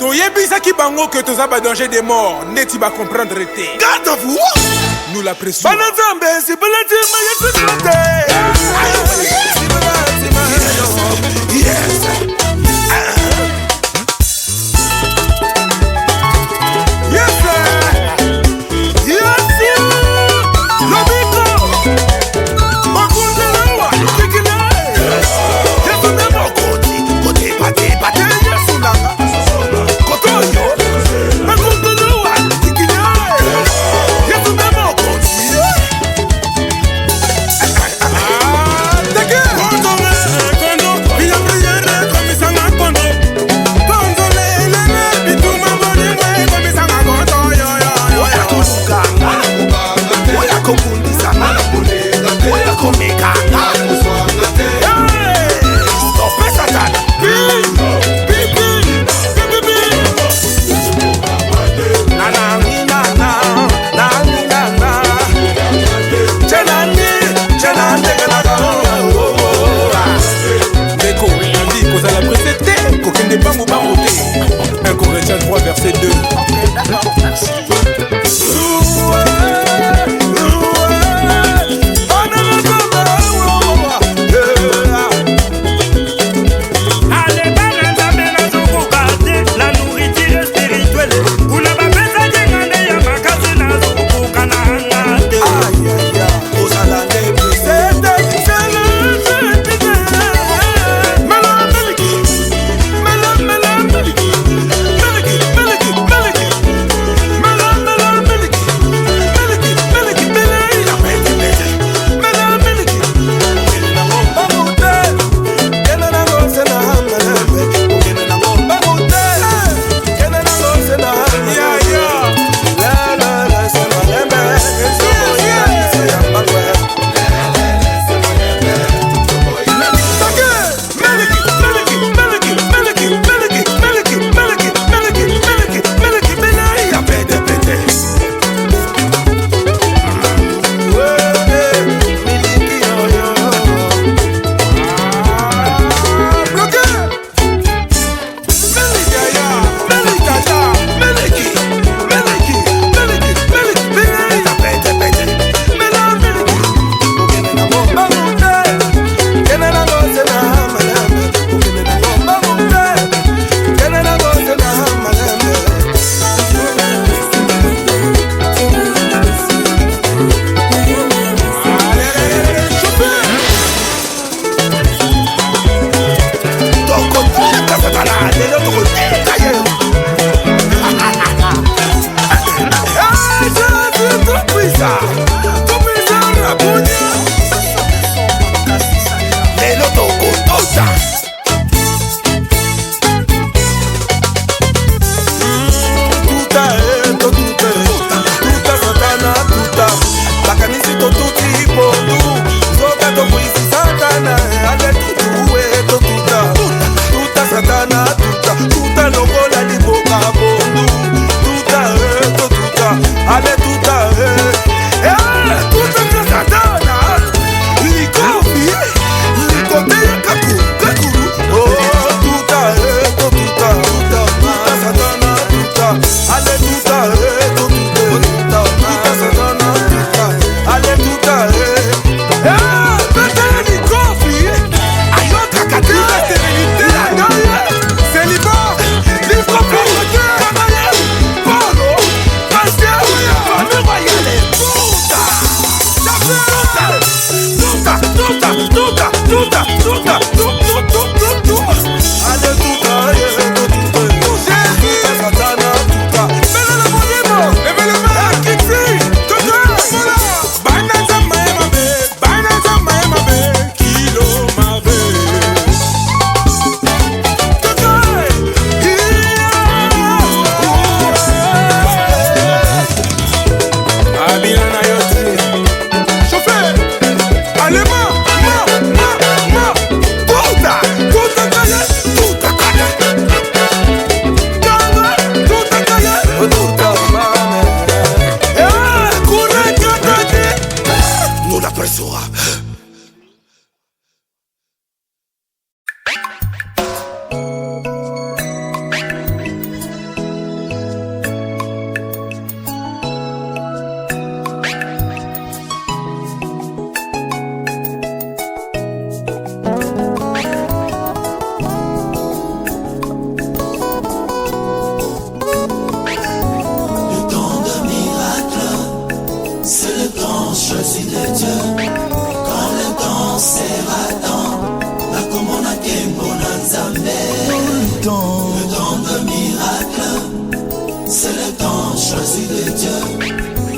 Toyebisaki bango que toza ba danger des morts, neti ba comprendre te. Garde à vous. Nous la pression. Banazambe, c'est pas la team, Le temps de miracle, c'est le temps choisi de Dieu.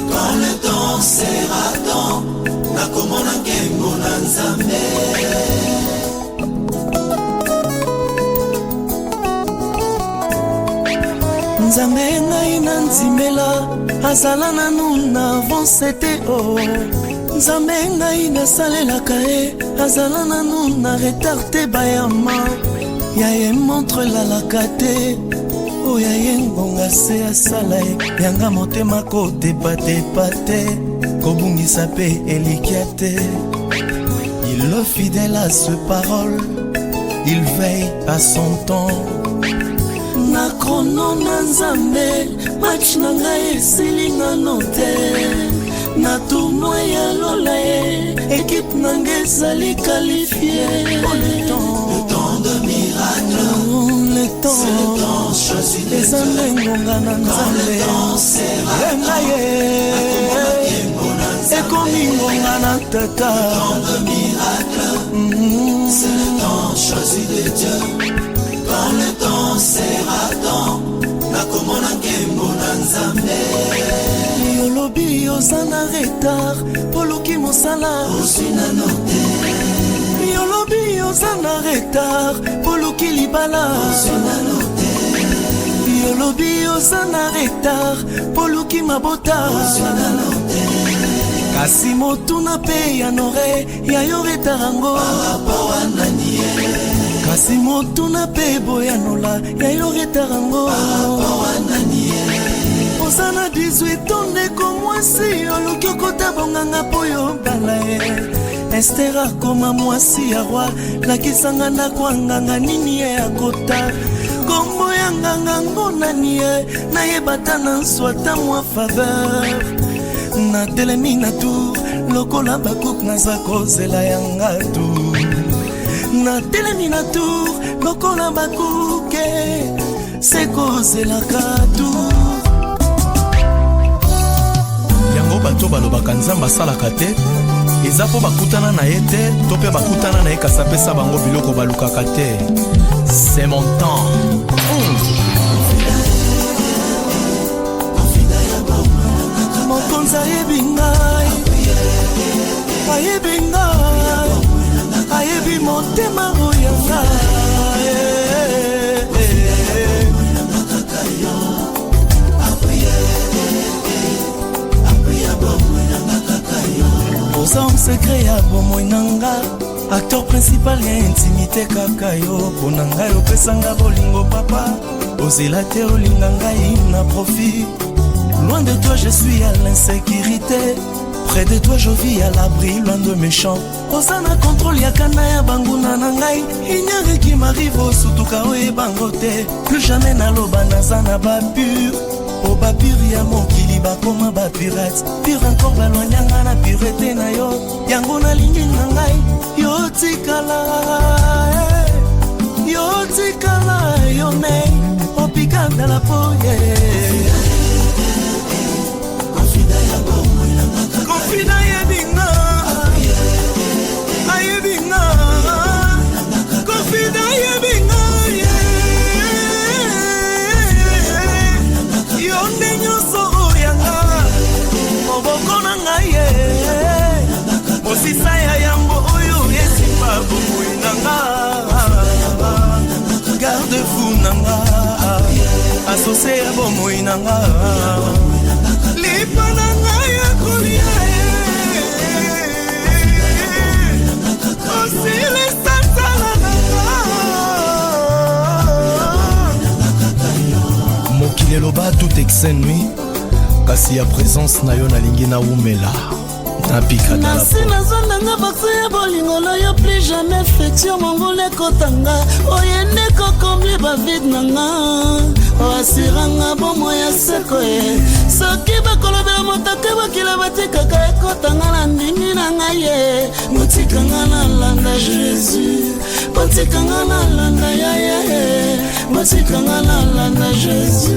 Quand le temps sera temps, nakomona nkembo na Nzambe. Nzambe ngai na nzimela azala nanu na avance te o. Nzambe ngai nasalelaka ye azala nanu na retard te bayama. Ya ye montre lalaka te o ya ye ngonga se asala ye yanga motema kotepatepa te kobungisa pe elikia te. Il est fidèle à ses paroles, il veille à son temps. Na krono na Nzambe match na ngai esilinga note. Na tournoi ya lola ye équipe na ngai ezali qualifié. Le temps de miracle, le temps c'est le temps choisi de Dieu. Ezale ngonga na Nzambe yenga ye ekomi ngonga na tata. Le temps de miracle, c'est le temps choisi de Dieu. Quand le temps sera temps, nakomona nkembo na Nzambe. Yolobi oza na retard poluki mosala ozwi nano te. Yolobi oza na retard poluki libala ozwi nano te. Yolobi oza na retard poluki mabota ozwi nano te. kasi motuna pe ya nore ya yo retarango parapo wanani ye. kasi motuna pe boyanola ya yo retarango parapo wanani ye. oza na 18 ans ndeko mwasi oluki okota bonganga mpo yo bala ye. Ester akoma mwasi ya roi lakisanga ndako anganga nini ye akota. Kombo ya nganga ngonani ye nayebata na nswata mwa faveur. Na telemi na tour lokola bakuk naza kozela yanga tour. Na telemi na tour lokola bakuke se kozelaka tour. Yango bato balobaka Nzambe asalaka te eza po bakutana na ye te to pe bakutana na ye kasi apesa bango biloko balukaka te. C'est mon temps. Mokonzi ayebi ngai, ayebi ngai, ayebi motema oyo ngai. Oza secret ya bomoi nanga, acteur principal ya intimité kaka yo. Pona ngai opesanga bolingo papa, ozela te olinga ngai na profit. Loin de toi je suis à l'insécurité, près de toi je vis à l'abri, loin de méchants. Osana contrôle ya kana ya banguna na ngai, ignore qui m'arrive au sutuka oye bangote. Plus jamais naloba naza na ba pur, o ba pur ya mokili bakoma ba pirate. Pur encore balwanyanga na pureté na yo, yango na lingi na ngai. Yo tikala, yo tikala, yo nei, opika de la poye. Confida yebinga, ayebinga, confida yebinga, yonde nyoso oyanga, moboko na ngai ye, mosisa ya yango oyo esimba bomoi nanga, garde fou nanga, associé ya bomoi nanga, lipa na ngai ya kolia. Mokile loba tout excès nuit, kasi ya présence na yo nalingi na umela napika na nasi nazondanga bakso ya bolingolo yo plus jamais affection mongole kotanga oyende kokombli bavide nanga oasiranga bomo ya seko ye soki bakolobela motoke bakila batikaka ekotanga na ndimi na ngai ye motikanga na landa Jésus motikanga na landa yaye motikanga na landa Jésus.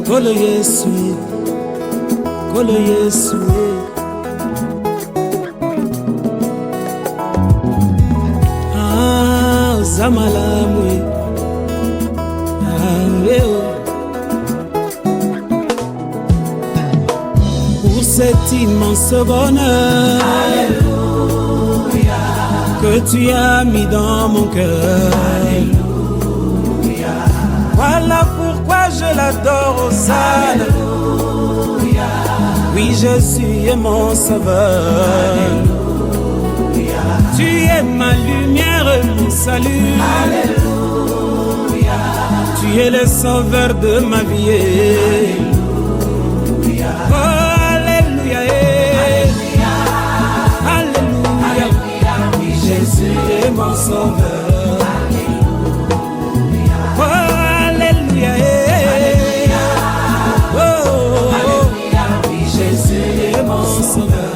Kolo Yesu, Kolo Yesu. Ah, Zamalamwe. Pour cet immense bonheur, alléluia, que tu as mis dans mon cœur, alléluia. Voilà pourquoi je l'adore, Hosanna. Alléluia. Oui, Jésus est mon sauveur, alléluia. Tu es ma lumière, mon salut, alléluia. Tu es le sauveur de ma vie, alléluia. Oh, alléluia, alléluia, alléluia, alléluia. Oui, Jésus est mon sauveur, alléluia. Oh, alléluia, alléluia, oh, alléluia. Oui, Jésus est mon sauveur,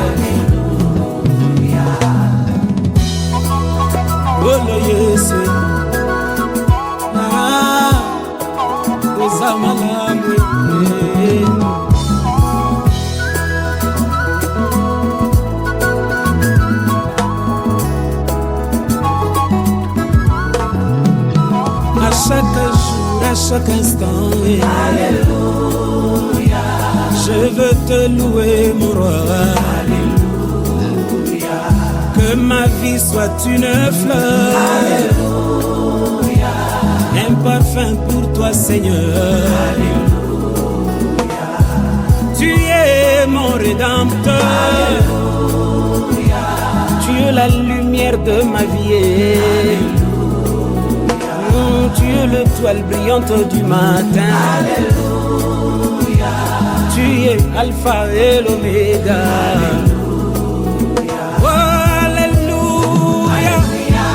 alléluia. Oh, le Jésus. À chaque jour, à chaque instant, alléluia, je veux te louer, mon roi, alléluia. Que ma vie soit une fleur, alléluia, un parfum pour toi, Seigneur, alléluia. Tu es mon rédempteur, alléluia. Tu es la lumière de ma vie, alléluia. Tu es l'étoile brillante du matin, alléluia. Tu es Alpha et l'Oméga, alléluia. Oh, alléluia, alléluia.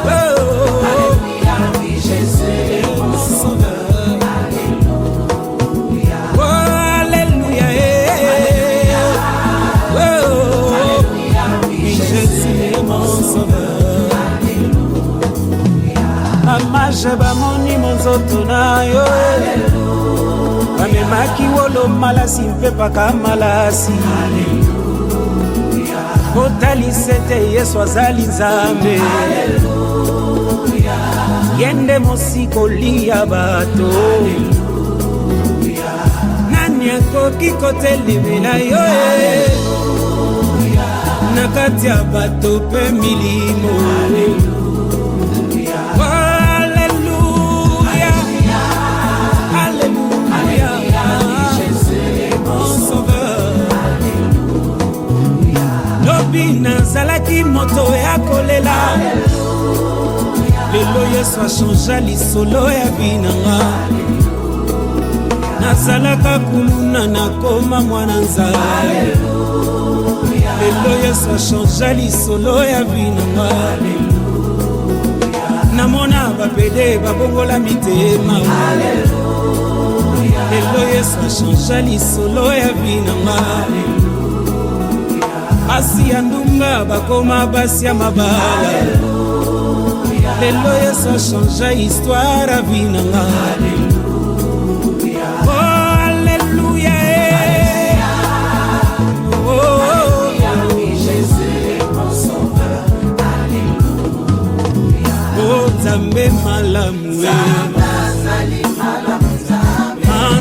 Oh, alléluia. Oui, Jésus est mon sauveur, alléluia. Oh, alléluia, alléluia. Oh, alléluia. Oui, Jésus est mon sauveur, alléluia. Amaje bamoni monzoto na yo, bamemaki wolo malasi mpe paka malasi, alléluia. Otalisete Yesu azali Nzambe, alléluia. Yende mosikoli ya bato, alléluia. Nani akoki kotelemela yo, alléluia. Na kati ya bato pe milimo, alléluia. Nazalaki moto ya kolela, lelo Yesu achangea lisolo ya binanga. Nazalaka kuluna nakoma mwana Nzambe, lelo Yesu achangea lisolo ya binanga. Namona bapede babongola mitema, lelo Yesu achangea lisolo ya binanga. Basi ya ndunga bakoma basi ya mabala, lelo Yesu achangea histoire ya binanga. Oh, alléluia, oh, alléluia. Oui, Jésus est mon sauveur, alléluia. Oh, Nzambe malamu,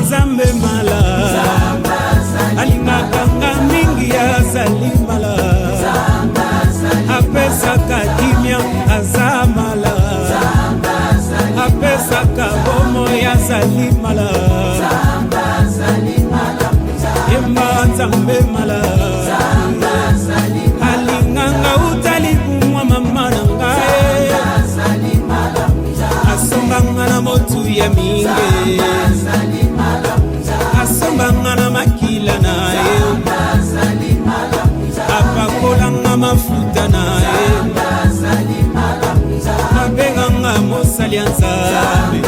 Nzambe malamu, alingakanga mingi ya zalimala, apesaka kimia azamala, apesaka bomo ya zalimala, Yemba Nzambe mala, alinganga utalibumwa mama nangae, asombanga na motu ya mingi, asombanga na makila nae, apakolanga mafuta nae, abenganga mosali ya Nzambe,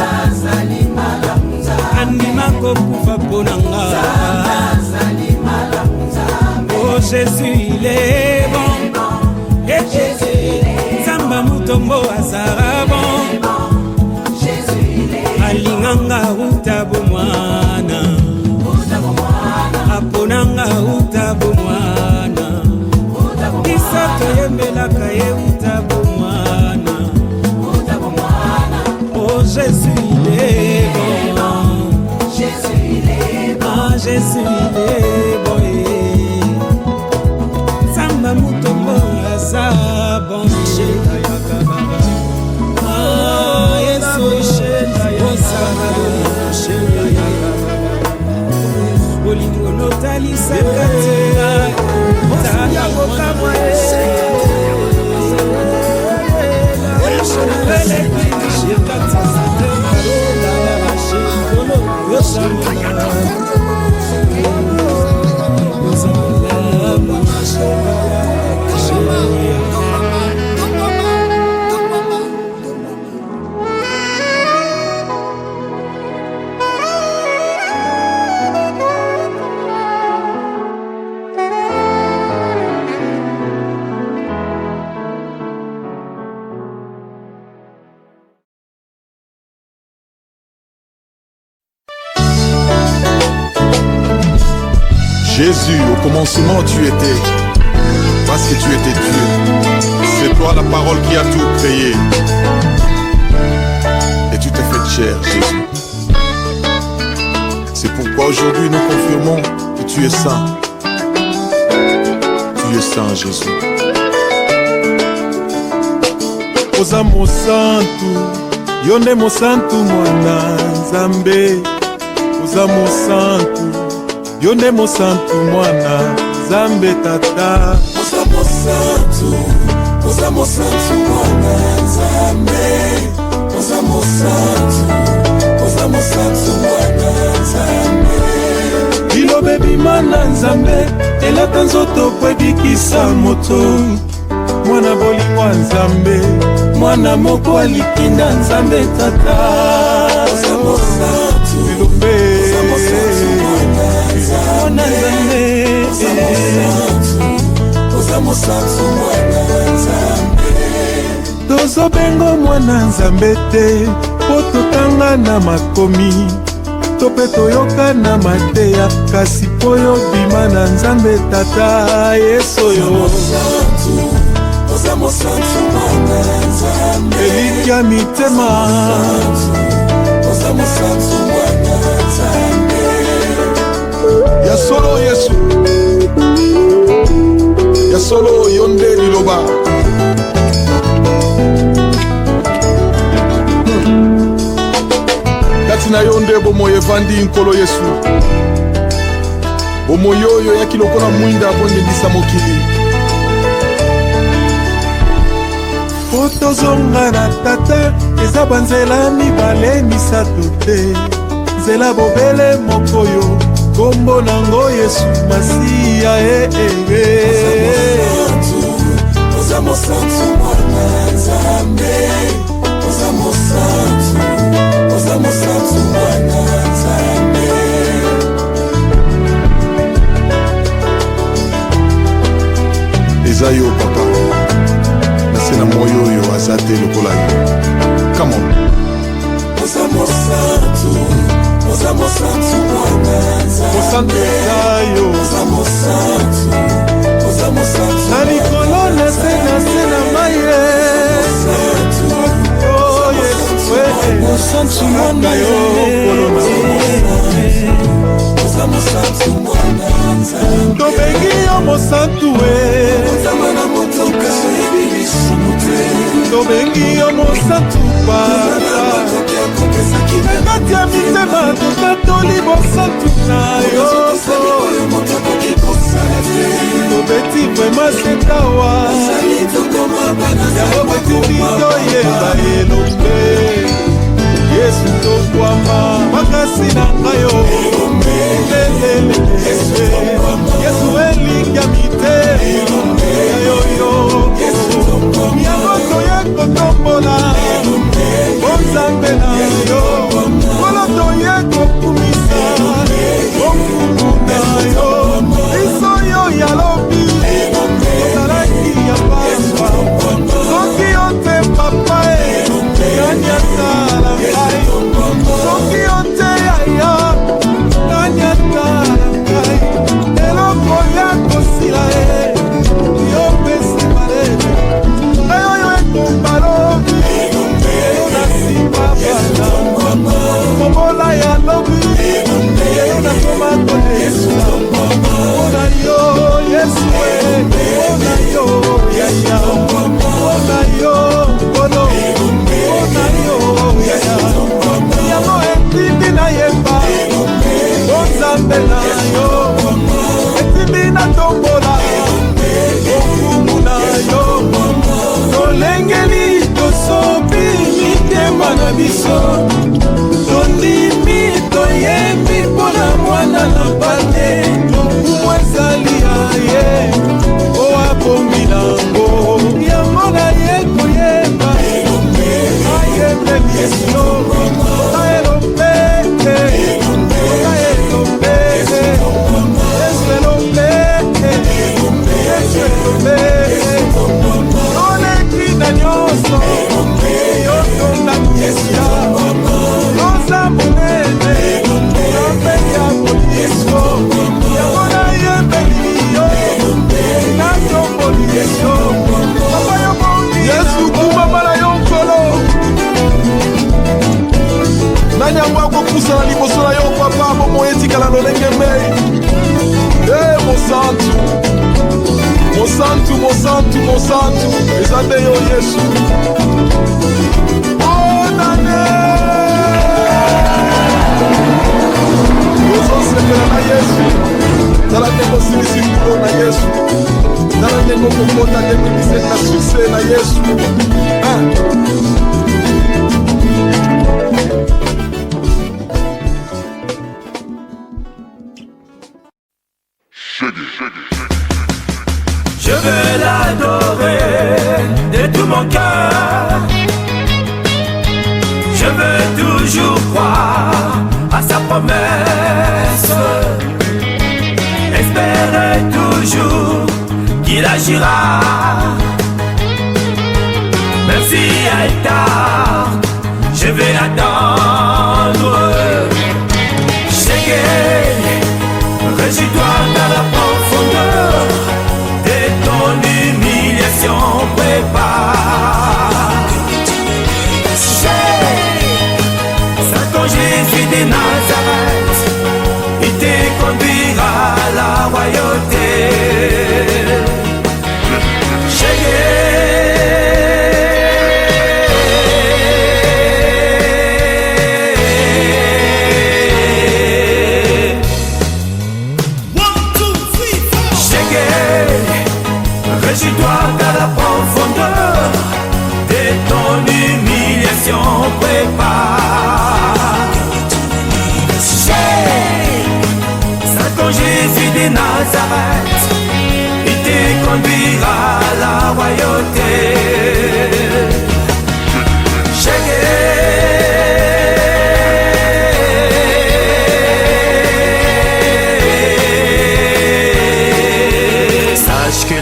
andimako kufa ponanga. Oh Jésus il est bon, et Jésus Nzamba mutombo azara bon, alinganga utabomwa. il est bon. Jésus il est bon. Ah, Jésus il est bon. Samba mutombo asa bon. Ah, Yesu osana bolingo notalisaka tina yango kamwa Jésus, au commencement tu étais, parce que tu étais Dieu. C'est toi la parole qui a tout créé. Et tu t'es fait chair, Jésus. C'est pourquoi aujourd'hui nous confirmons que tu es saint. Tu es saint, Jésus. Oza mosantu, yonde mosantu mwana Nzambe. Oza mosantu, yonde mosantu mwana Nzambe tata. Oza mosantu mwana Nzambe. Oza mosantu mwana Nzambe. Bilobe bimana Nzambe, elata nzoto po ebikisa moto. Mwana bolingwa Nzambe, mwana moko alikinda Nzambe tata. Oza mosantu, Bilobe mwana Nzambe. Oza mosantu mwana Nzambe. Tozobengo mwana Nzambe te, po totanga na makomi. To pe toyoka na mateya, kasi po yobima na Nzambe tata yesoyo. Oza mosantu mwana Nzambe. Elikya mitema. Oza mosantu mwana Nzambe. Ya solo Yesu, ya solo yonde liloba. Kati na yonde bomoyo evandi nkolo Yesu. Bomoyo oyo yaki lokola mwinda abondendisa mokili. Po tozonga na tata, eza banzela mibale misato te. Nzela bobele mokoyo, kombo nango Yesu Masiya Oza mosantu mwana Nzambe. Oza mosantu mwana Nzambe. Eza yo papa, nase na moyo oyo aza te lokola yo. Come on. Oza mosantu mwana Nzambe. Mosantu tayo, Oza mosantu na likolo na se na maye. Oh Yesu, mosantu mwana yo, kolo na Oza mosantu mwana Nzambe. tobengi yo mosantu Ozamana motoka ebilisu mute. tobengi yo mosantu papa. Kati ya mitema totatoli mosantu na yo. Tobeti vrema setawa, yango betindi toyeba elombe. Yesu tokwama makasi na ngayo. Yesu elikya mitema yayoyo. Yango toye kotombola Nzambe na yo. Kolo toye kokumisa okungu na yo. Iso yo yalobi ozalaki ya pamba. Soki yo te papa nani atala ngai. Soki yo te yaya nani atala ngai. Eloko ya kosila na pate lokumu ezali ya ye o abomi nango yango na ye koyeba ayembeli yo aelombe oleki na nyonso yotonda miesia yoza monene yopeya boliso yango nayembeli yo natomboli yo papa yobondi yesu kumama na yo nkolo nani yango akopusa na liboso na yo papa bomo etikala lolenge mbei mosantu mosantu mosantu mosantu eza nde yo yesu bonane ozosepela na yesu tala ndenge osilisi kulo na yesu tala ndenge okokota 2017 na sukse na yesu Je veux l'adorer de tout mon cœur. Je veux toujours croire à sa promesse. Espérer toujours qu'il agira. Même si elle tarde, je vais attendre. Réjouis-toi dans la profondeur de ton humiliation, prépare. Saint ton Jésus de Nazareth, il te conduira à la royauté. Réjouis-toi dans la profondeur de ton humiliation, prépare. Saint ton Jésus de Nazareth, il te conduira à la royauté.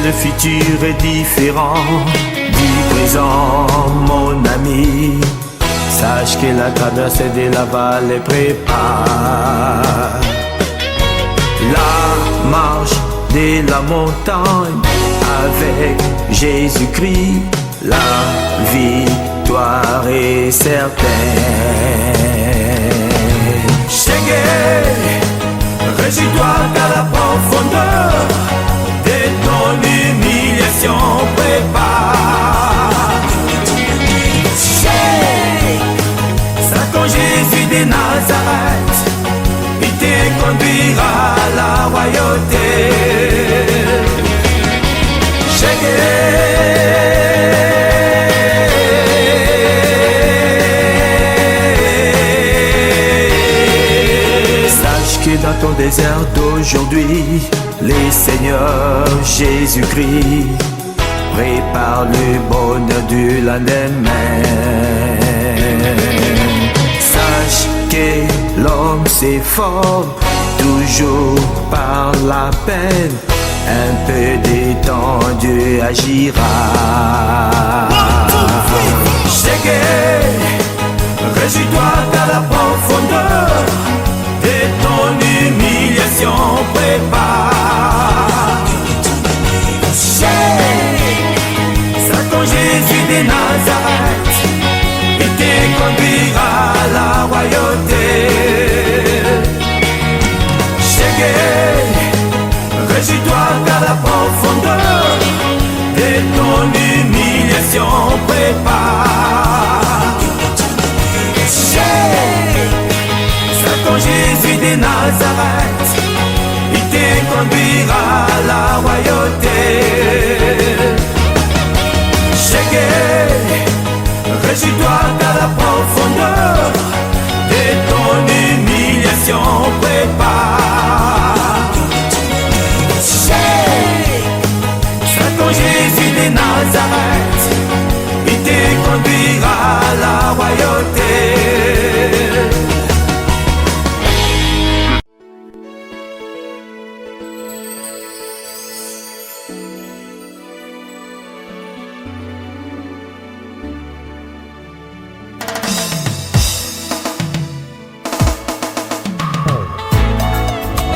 Le futur est différent du présent, mon ami. Sache que la traversée de la vallée prépare. La marche de la montagne avec Jésus-Christ, la victoire est certaine. Réjouis-toi dans la profondeur de ton humiliation, prépare. Saint ton Jésus de Nazareth, il te conduira à la royauté. Sache que dans ton désert d'aujourd'hui, le Seigneur Jésus-Christ prépare le bonheur du lendemain. Sache que l'homme s'efforce toujours par la peine. Un peu de temps, Dieu agira. Réjouis-toi dans la profondeur de ton humiliation, prépare. Saint ton Jésus de Nazareth, il te conduira à la royauté. Réjouis-toi dans la profondeur de ton humiliation, prépare. Saint ton Jésus de Nazareth, il te conduira à la royauté. Réjouis-toi dans la profondeur de ton humiliation, prépare.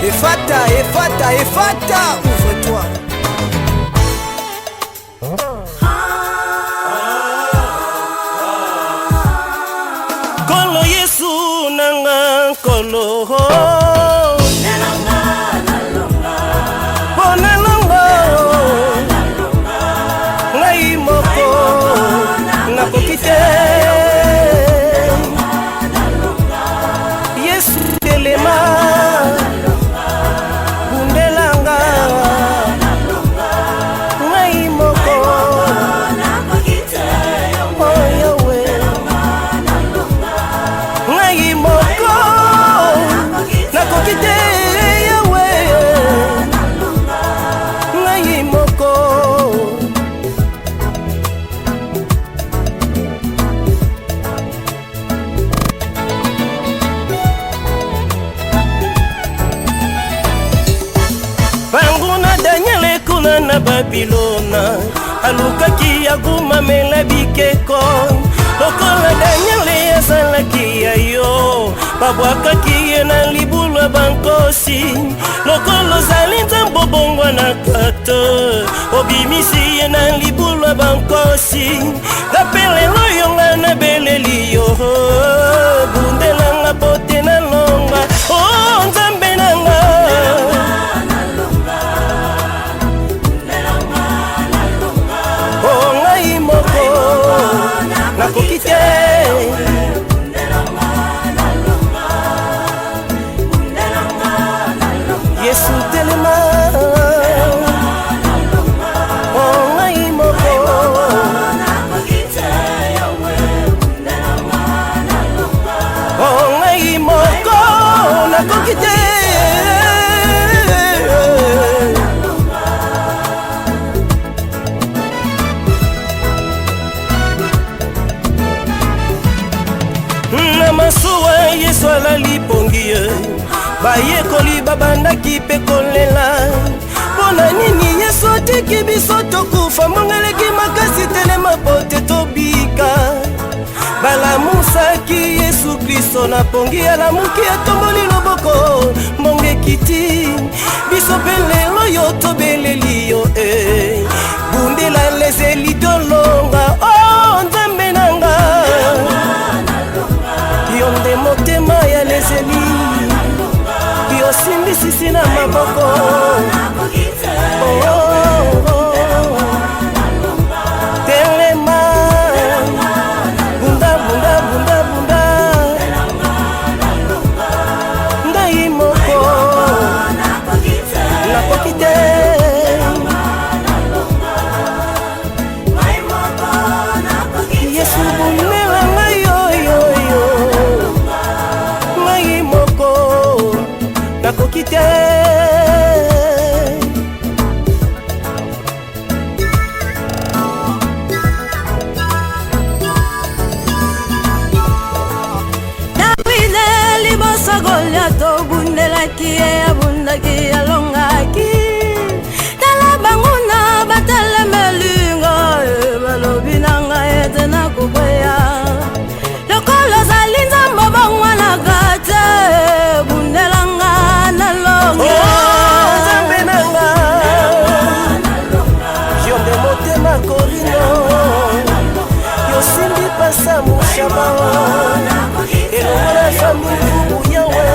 Efata, ouvre-toi. Kolo Yesu nanga kolo na Babilona alukaki aguma mela bikeko lokola Daniele asalaki ya yo babwakaki ye na libulwa bankosi lokolo zali nzambo bongwa na kato obimisi ye na libulwa bankosi lapelelo yonga na beleli yo bundelanga pote na longa oh nzambe nanga nakokite Yesu telema oh ngai moko oh ngai moko nakokite masuwa Yesu alalipongi bayekoli babandaki pe kolela mpona nini Yesu atiki biso tokufa mongeleki makasi telema pote tobika balamusaki Yesu Kristo na pongi alamuki atomboli loboko mbongekiti biso pe lelo yo tobeleli yo bundela lezeli tolonga oh nzambe nanga yonde motema ya lezeli yosimbisisi na maboko telema bunda bunda bunda bunda ngai moko nakokite Yesu bumela ngai yo ngai moko nakokite Davide liboso Goliath bundelaki ye abundaki alongaki tala banguna batelemelinga balobi nanga ete nakuboya lokolo zali nzambo bongwana kate bundelanga nalonga nzambe nanga yonde motema korino yosimbi pasa mushaba elongola fami fubu yawe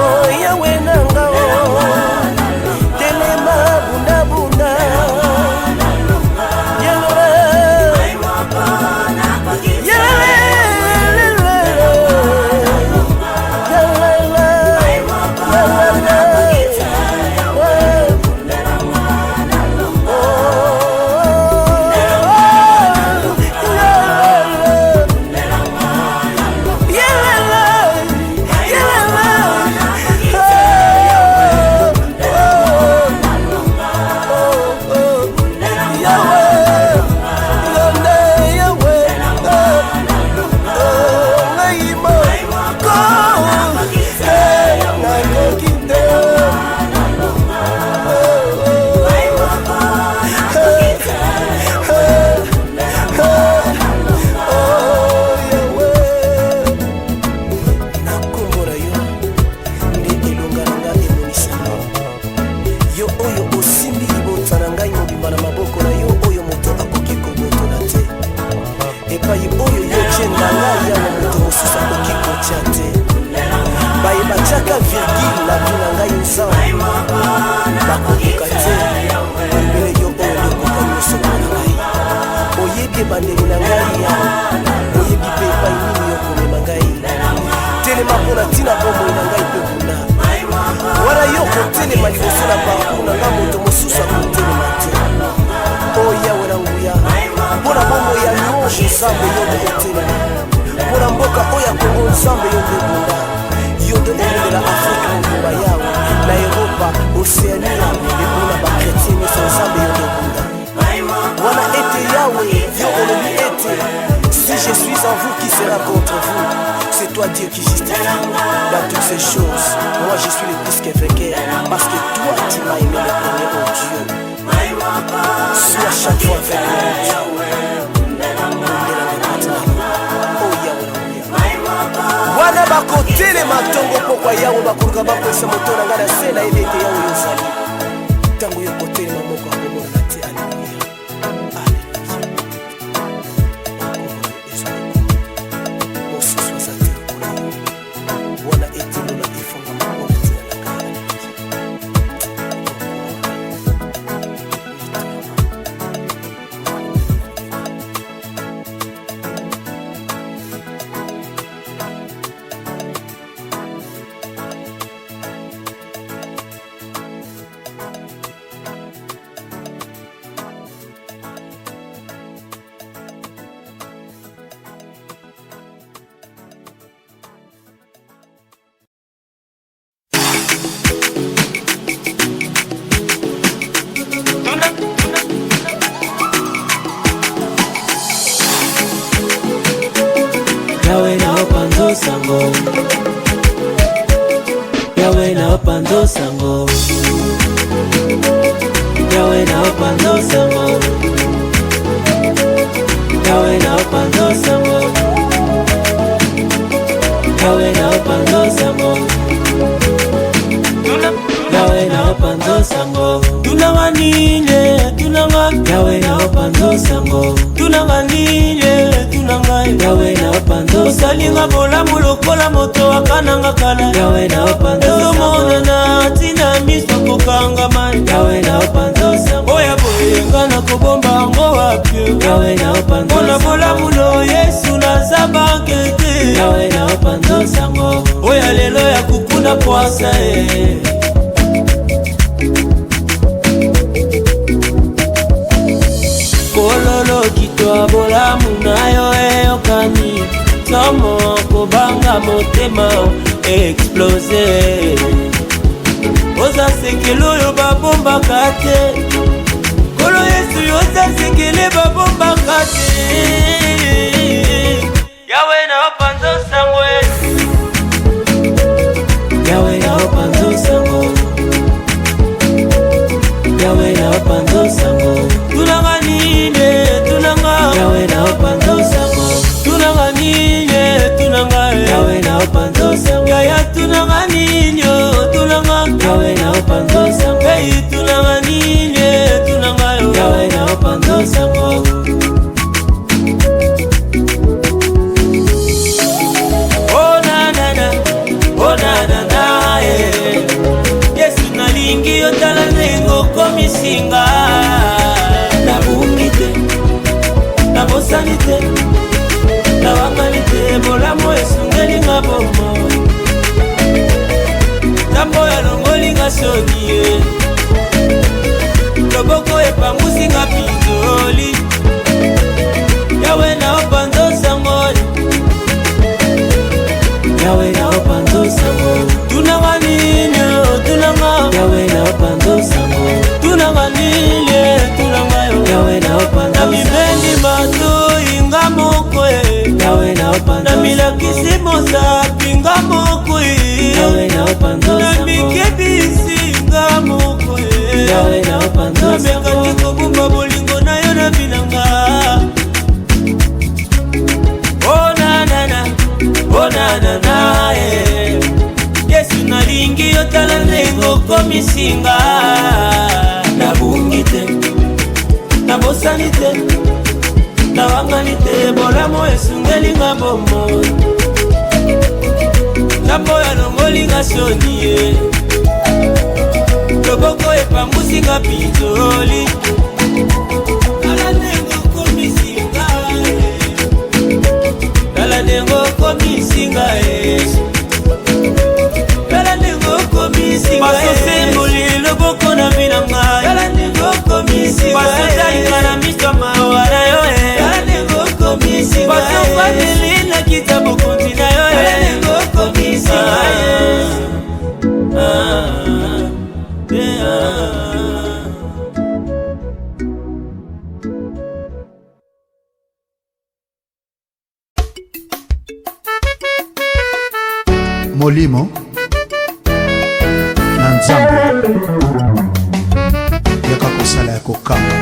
oh yawe na Nzambe yonde bunda yonde monde la Afrique mongomba yawe na Europa Océanie ebuna bakretien so Nzambe yonde bunda wana ete yawe yo olobi ete si je suis en vous qui sera contre vous. C'est toi Dieu qui justifie dans toutes ces choses. Moi je suis le plus que vainqueur parce que toi tu m'as aimé le premier, oh Dieu. Sois chaque fois avec moi. Wana bakotele matongo pokwa yawe bakuruka bakwesa moto na ngana sena ile ete yawe yozali. Tango yo kotele mamoko akomona na te aleluya. Yawe na opando sango, Yawe na opando sango, Yawe na opando sango, Yawe na opando sango, Yawe na opando sango, Yawe na opando sango. Tunanganile, tunanga. Yawe na opando sango. Tunanganile, tunanga. Yawe na opando. Salinga bola mulokola moto akananga kala. Yawe na opando sango. Mona na tina miswa kokanga mai. Yawe na opando sango. Oya boyenga na kobomba ngo wapyo. Yawe na opando sango. Mona bola mulo Yesu na zabangete. Yawe na opando sango. Oya lelo ya kukuna poasa Kololo kitwa bolamu nayo eyokani Somo kobanga motema explose Oza sekelo yo babomba kate Kolo Yesu yoza sekele babomba kate Yawe na opanzo sangwe Yawe na opanzo sango Yawe na opanzo sango Tunanganile, tunanga Yawe na opanzo sango Tunanganile, tunanga Yawe na opanzo sango Yaya tunanganile, tunanga Yawe na opanzo sango Hey tunanganile, tunanga Yawe na opanzo sango Oh na na na, oh na na na Yesu nalingi yotala nengo komisinga Nabungite, nabosanite Nawanganite, bolamo esungeli nga bomo Tambo ya longoli nga sonie Loboko epangusi nga pindoli Yawe na opando sangoli Yawe na opando sango Tunanganile, tunanga Yawe na opando sango Tunanganile, tunanga Yawe na opando sango Na mibendi mato inga mokwe Yawe na opando sango Na milakisi mosa pinga mokwe Yawe na opando sango Na mikebisi inga mokwe Yawe na opando sango Na mekati kobumba bolingo na yo na binanga Oh na na na Oh na na na Yesu nalingi yotala nengo komisinga Nabungite Nabosanite Nawanganite bolamo esungeli nga bomo Tambo ya longoli nga sonie Loboko epangusi nga pindoli Tala nengo komisinga Tala nengo komisinga Tala nengo komisinga Masosemboli loboko na binanga Tala nengo komisinga Pasotali na mito mawara yo Tala nengo komisinga Pasofadeli na kitabu kontina yo molimo na nzambe yaka kosala ya kokamba.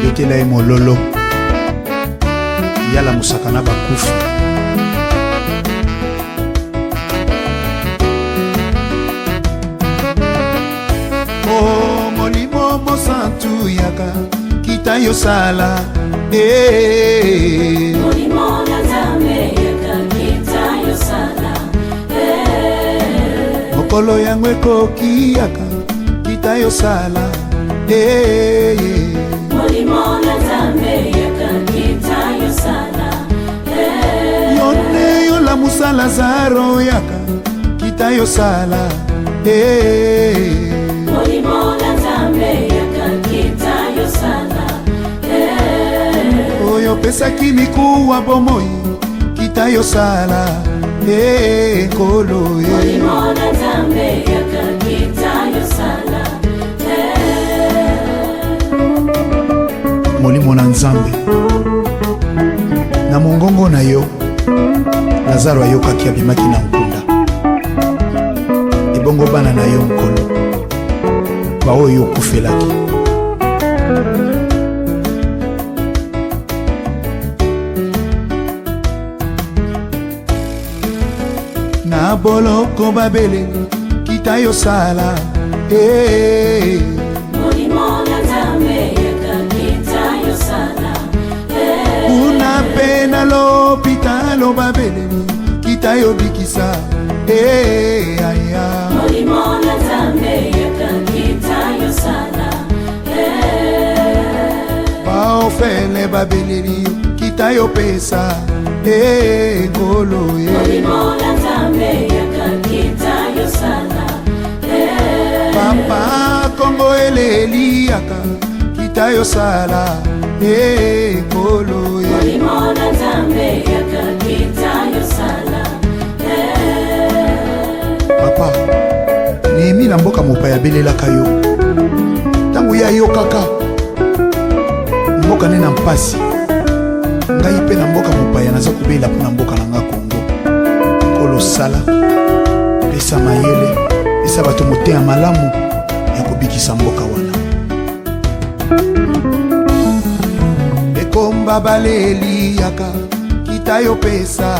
yotela ye mololo yala musaka na bakufi. Molimo mosantu yaka kita yosala molimo na nzambe yaka kita yosala mokolo yango ekoki yaka kita yosala molimo na nzambe yaka kita yosala yone yolamusa Lazaro yaka kita yosala molimo na nzambe yaka kita yosala oyo pesaki mikuwa bomoi kita yosala nkolo molimo na nzambe yaka kita yosala molimo na nzambe na mongongo na yo Lazaro ayokaki abimaki na nkunda ebongo bana na yo nkolo baoyo okufelaki na boloko babele kita yosala molimo na nzambe yaka kita yosala kuna pe na lopitalo babeleli kita yobikisa aya molimo na nzambe yaka kita yosala baofele babeleli kita yopesa nkolo molimo na nzambe yaka kita yosala papa kongo eleli yaka kita yosala nkolo molimo na nzambe yaka kita yosala papa nemi na mboka mopaya abelelaka yo ntango ya yo kaka mboka ne na mpasi ngai mpe na mboka mopaya naza kobela mpo na mboka na nga Kongo kolosala pesa mayele pesa bato motema malamu ya kobikisa mboka wana ekomba baleli yaka kita yo pesa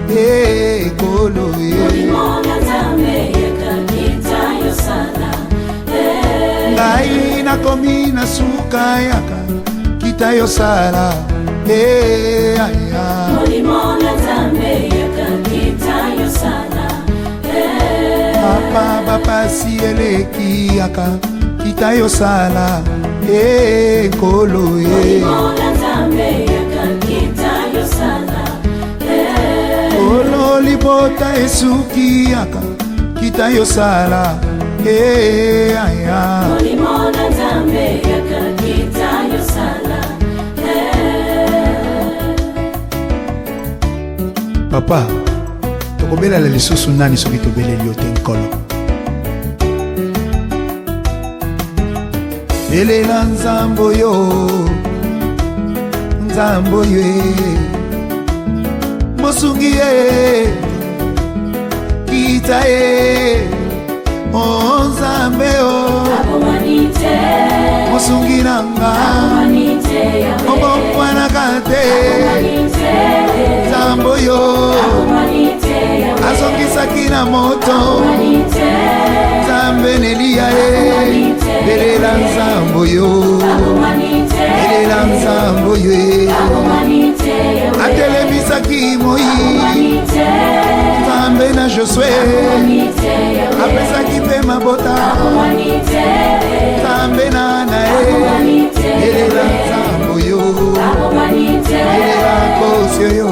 ekolo molimo na nzambe yaka kita yosala ngai nakomi na suka yaka kita yosala molimo na nzambe yaka kita yosala papa bapasi eleki yaka kita yosala nkolo molimo na nzambe yaka kita yosala olo libota esuki yaka kita yosala molimo na nzambe yaka kita yosala papa tokobelela lisusu nani soki tobeleli yo te nkolo belela nzambo yo mosungi ye kita ye o nzambe o mosungi nanga obokwanaka te nzambo yo azongisaki na moto nzambe neliya ye belela nzambo yo belela nzambo yo atelemisaki moi nzambe na Josue apesaki mpe mabota nzambe na ana ye belela nzambo yo belela kosio yo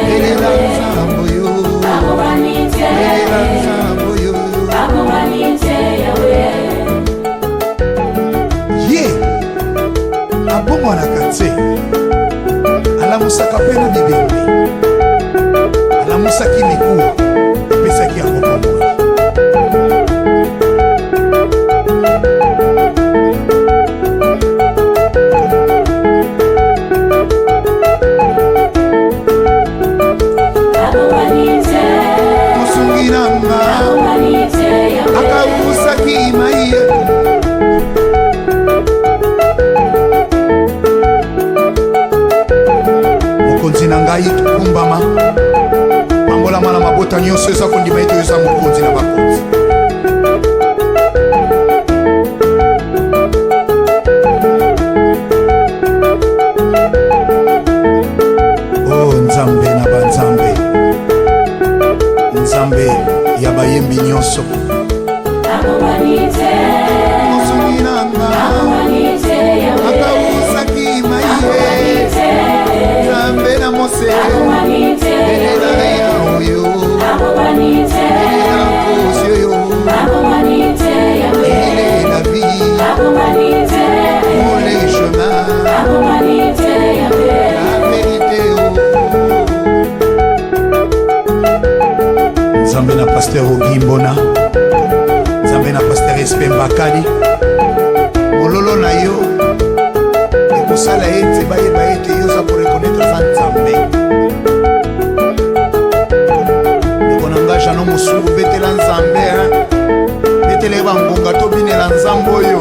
belela nzambo yo belela nzambo yo ye abongwanaka te alamusaka mpe na bibembe alamusaki mikuwa epesaki yango bomoi bato nyonso eza kondima ete eza mokonzi na bakonzi. Oh nzambe na banzambe, nzambe ya bayembi nyonso, mosuni nanga akausaki maye, nzambe na mose elela ya oyo elela nkosi oyo ele la vie pour les chemins la vérité. Nzambe na pasteur Ogimbona, nzambe na pasteur Espe Mbakali, mololo na yo ekosala ete bayeba ete yo za korekonetre za nzambe. ekonanga jano mosuku betela nzambe, betela bangonga to binela nzambe oyo.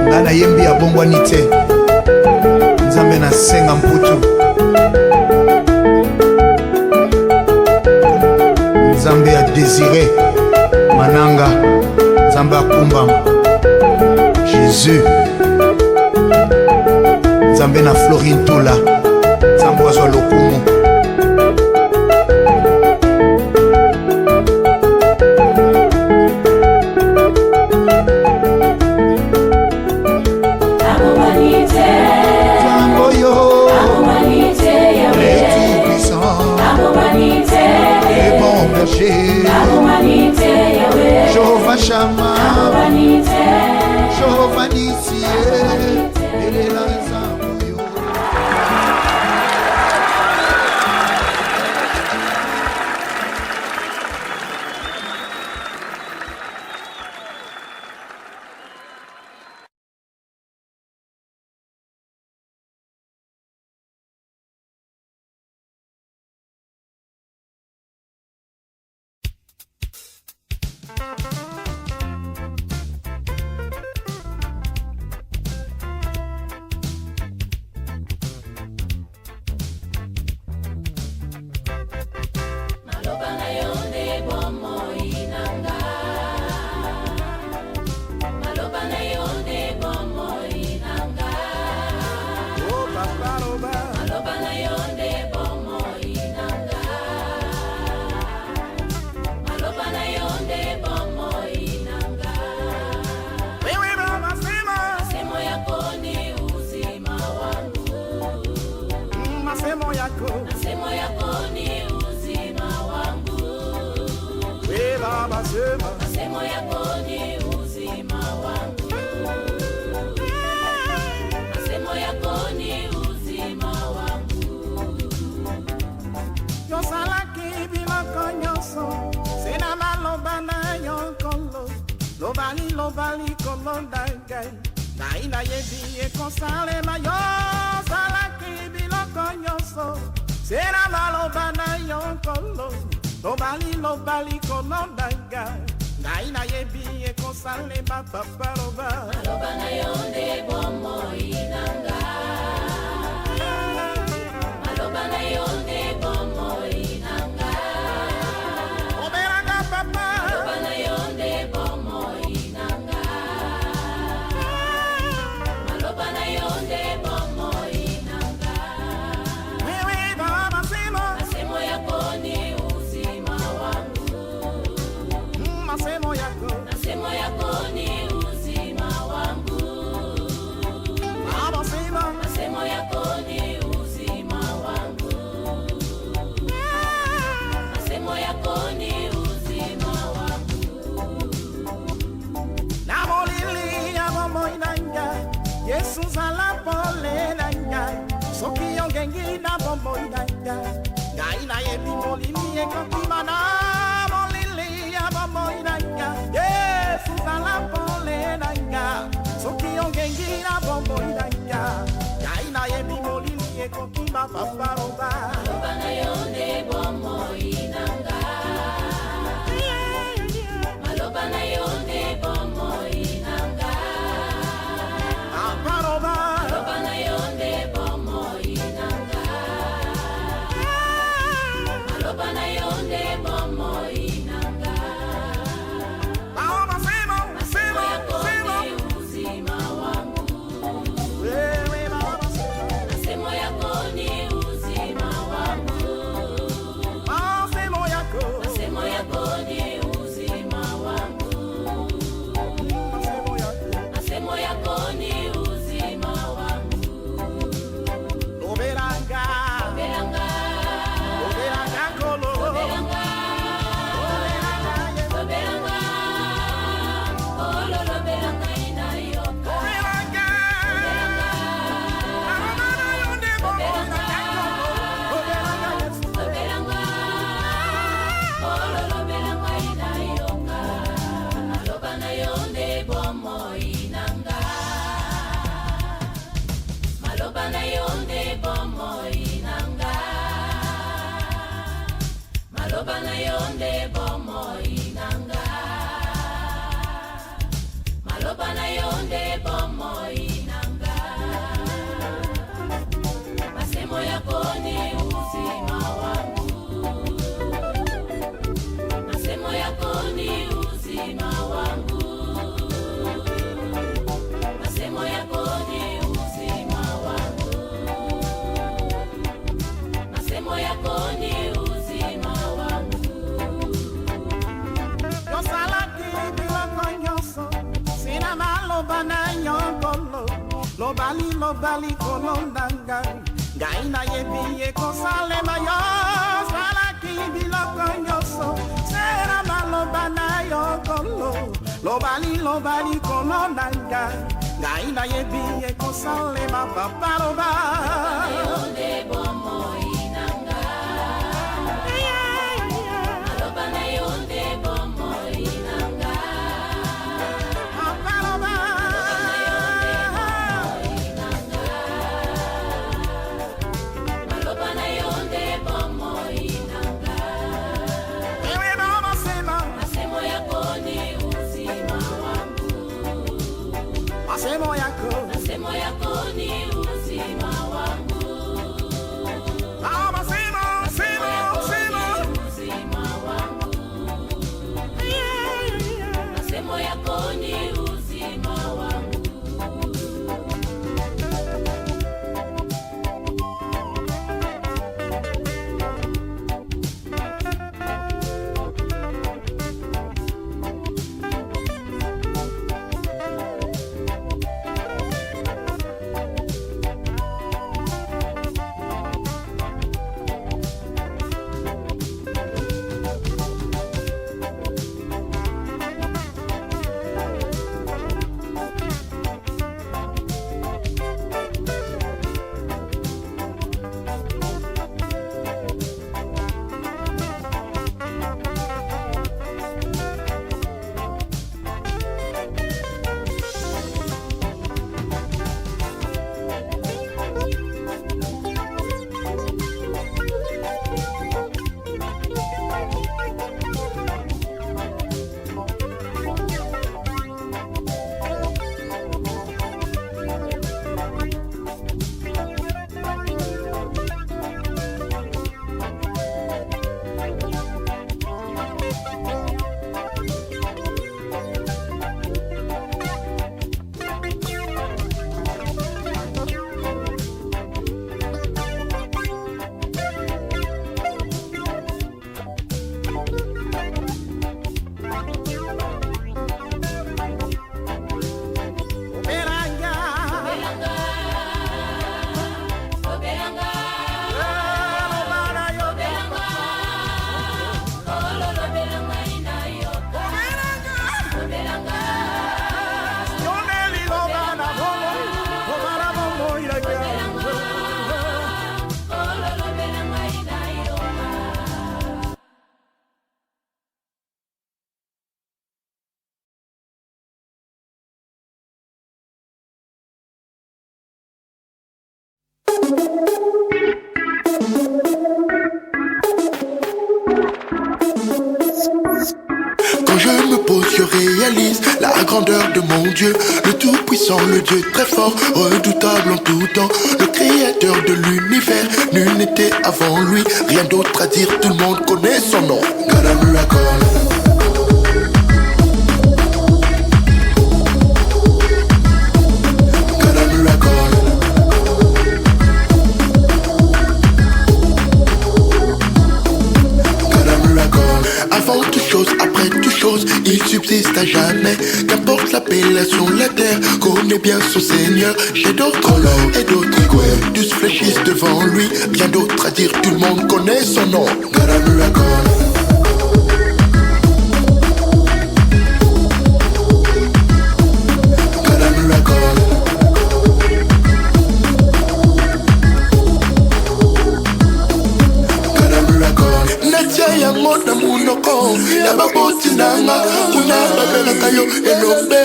nga nayembi abongwani te, nzambe nasenga mputu, nzambe ya Désiré Mananga, nzambe akumba Jésus, nzambe na Florine Tola, nzambe wazwa lokumu. Jehovah Shammah, Jehovah Nissi, elela nzambe yo. Lobali kolondangai naina yebi ekosale mayo salaki biloko nyonso sena malobana yonkolo lobali kolondangai naina yebi ekosale bapaparoba malobana yonde bomo inanga malobana yonde bomo inanga oberanga papa malobana yonde bomo soki ongengi na bombo idanga ngai na yebi molimi ekotima na molili ya bombo idanga Yesu sala pole danga soki ongengi na bombo idanga ngai na yebi molimi ekotima paparoba bana yonde bombo idanga malobana yonde bombo idanga papa Maloba na yonde bomoi nanga. Maloba na yonde bomoi nanga. Maloba na yonde bomoi nanga. Masemo yako ni uzima wangu. Masemo yako ni uzima wangu. Masemo yako ni uzima wangu. Masemo yako ni uzima wangu. Yosalaki biloko nyonso sina maloba na yongolo. Lobali kolo nanga ngai nayebi ekosalema. Yosalaki biloko nyonso sina maloba na yongolo. Lobali kolo nanga ngai nayebi ekosalema. Papa loba yonde bomoi nanga. Maloba na yonde bomoi nanga. Papa loba Maloba na yonde bomoi nanga. ewe mama sema. Masemo yako ni uzima wangu. Masemo yako ni uzima wangu. mama sema. Uzima wangu. Masemo yako ni uzima wangu. Quand je me pose, je réalise la grandeur de mon Dieu, le tout-puissant, le Dieu très fort, redoutable en tout temps, le créateur de l'univers, nul n'était avant lui, rien d'autre à dire, tout le monde connaît son nom. God a miracle. Avant toute chose, après toute chose, il subsiste à jamais. Qu'importe l'appellation, la terre connaît bien son Seigneur. J'ai d'autres lots et d'autres écoles, tous fléchissent devant lui. Rien d'autre à dire, tout le monde connaît son nom. God a miracle. yango na munoko ya baboti nanga kuna babelaka yo elombe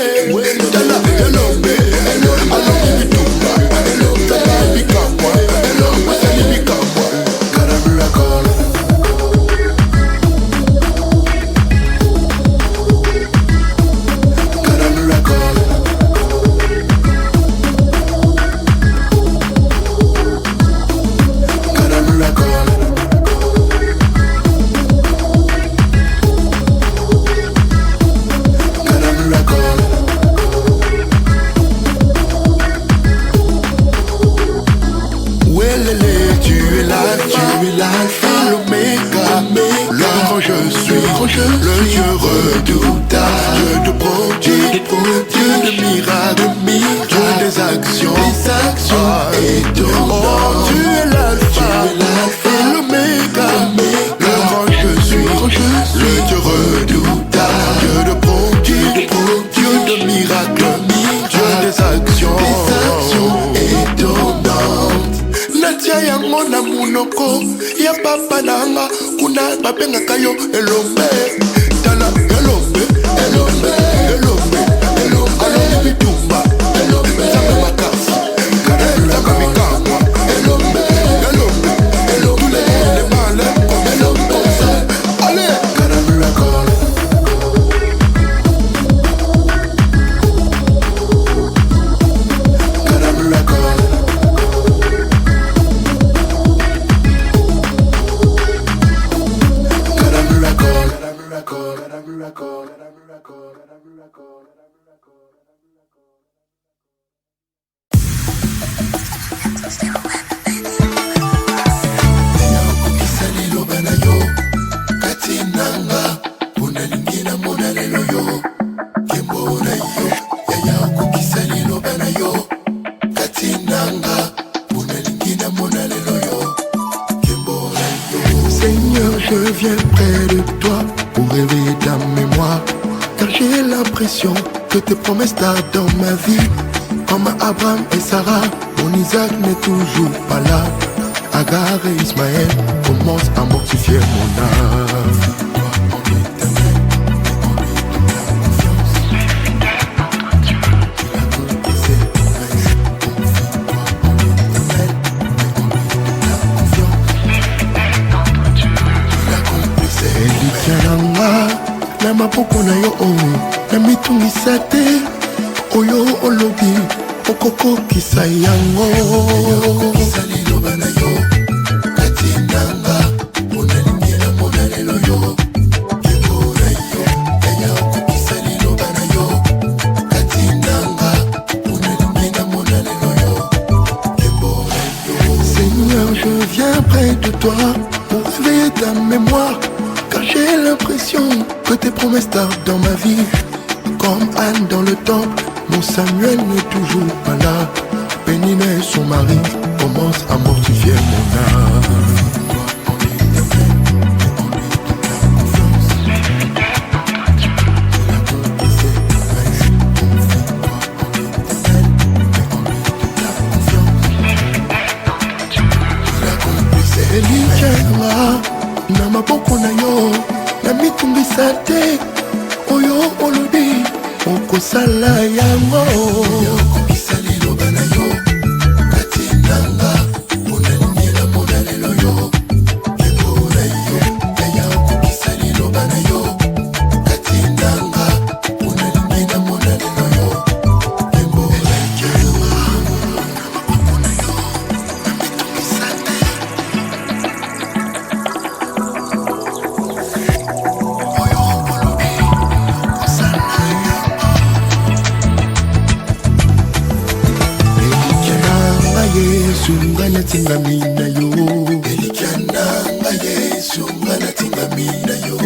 tala elombe alongi bitumba elombe Tu es l'alpha, l'oméga, le grand je suis, le Dieu redoutable, Dieu de prodige, Dieu de miracle, Dieu des actions étonnantes. Oh, tu es l'alpha et l'oméga, le grand je suis, le Dieu redoutable, Dieu de prodige, Dieu de miracle, Dieu des actions étonnantes. Natia yango na munoko ya papa nanga kuna babengaka yo elombe tala elombe elombe elombe elombe elombe bitumba elombe zaka makasi zaka mikangwa elombe elombe elombe le male elombe allez caramel call caramel call. Seigneur, je viens près de toi pour réveiller ta mémoire, car j'ai l'impression que tes promesses tardent dans ma vie. Comme Abraham et Sarah, mon Isaac n'est toujours pas là. Agar et Ismaël commencent à mortifier mon âme. Na mapoko na yo na mitungisa te oyo olobi okokokisa yango okokisa liloba na yo kati nanga monalingela monalelo yo kembo na yo kaya okokisa liloba na yo kati nanga monalingela monalelo yo kembo na yo. Seigneur, je viens près de toi pour réveiller ta mémoire, car j'ai l'impression que tes promesses tardent dans ma vie. Comme Anne dans le temple, mon Samuel n'est toujours pas là. Pénina et son mari commencent à mortifier mon âme. Na maboko na yo na mitungisa te oyo olobi okosala yango okokisa liloba na yo kati nanga monalingela monalelo yo kembo na yo kaya okokisa liloba na yo kati nanga monalingela monalelo yo kembo na yo na maboko na yo na mitungisa te. Yesu ngana tinga mina yo Belikana nga Yesu ngana tinga mina yo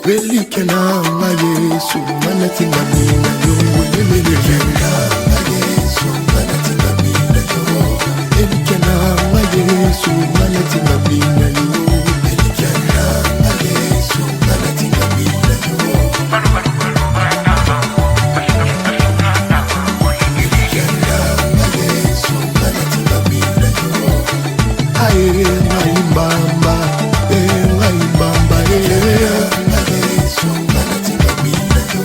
Belikana nga Yesu ngana tinga mina yo Belikana nga Yesu ngana tinga mina yo Belikana nga Yesu ngana tinga mina yo Belikana nga Yesu ngana tinga mina yo. Ngaimbamba, ngaimbamba, Yesu ngana tinga mina yo.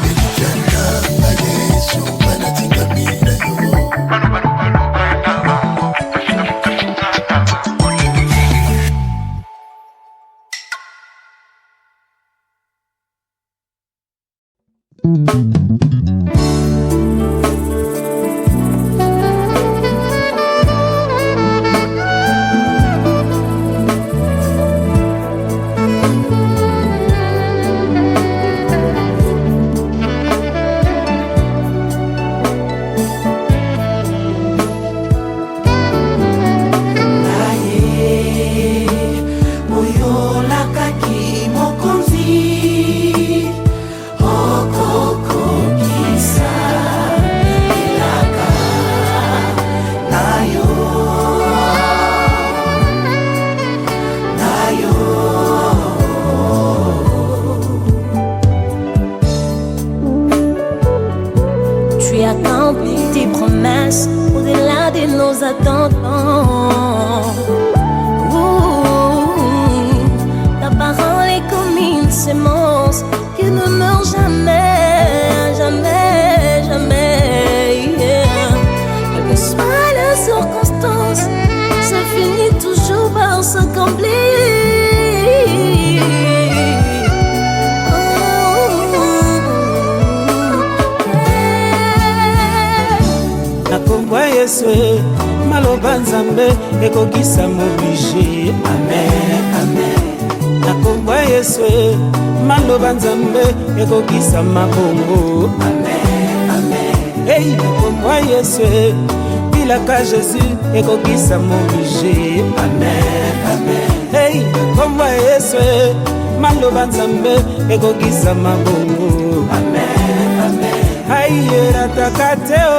Belikana nga Yesu ngana tinga mina yo. tu accomplis tes promesses au-delà de nos attentes. Ta parole est comme une semence qui ne meurt jamais, jamais, jamais. Quelle que soit la circonstance, ça finit toujours par s'accomplir. Nakombwa Yesu maloba Nzambe ekokisa m'oblige. Amen, amen. Nakombwa Yesu maloba Nzambe ekokisa mabongo. Amen, amen. Hey, nakombwa Yesu bilaka Jésus ekokisa m'oblige. Amen, amen. Hey, nakombwa Yesu maloba Nzambe ekokisa mabongo. Amen, amen. Ay, eratakateo,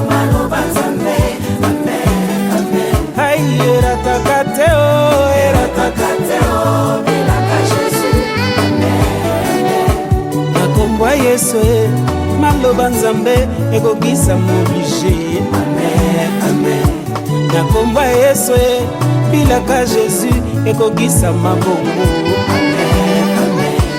maloba Nzambe. Amen, amen. Ay, eratakateo, bilaka Jésus. Amen, amen. Nakombwa Yesu maloba Nzambe ekokisa m'oblige. Amen, amen. Nakombwa Yesu bilaka Jésus ekokisa mabongo.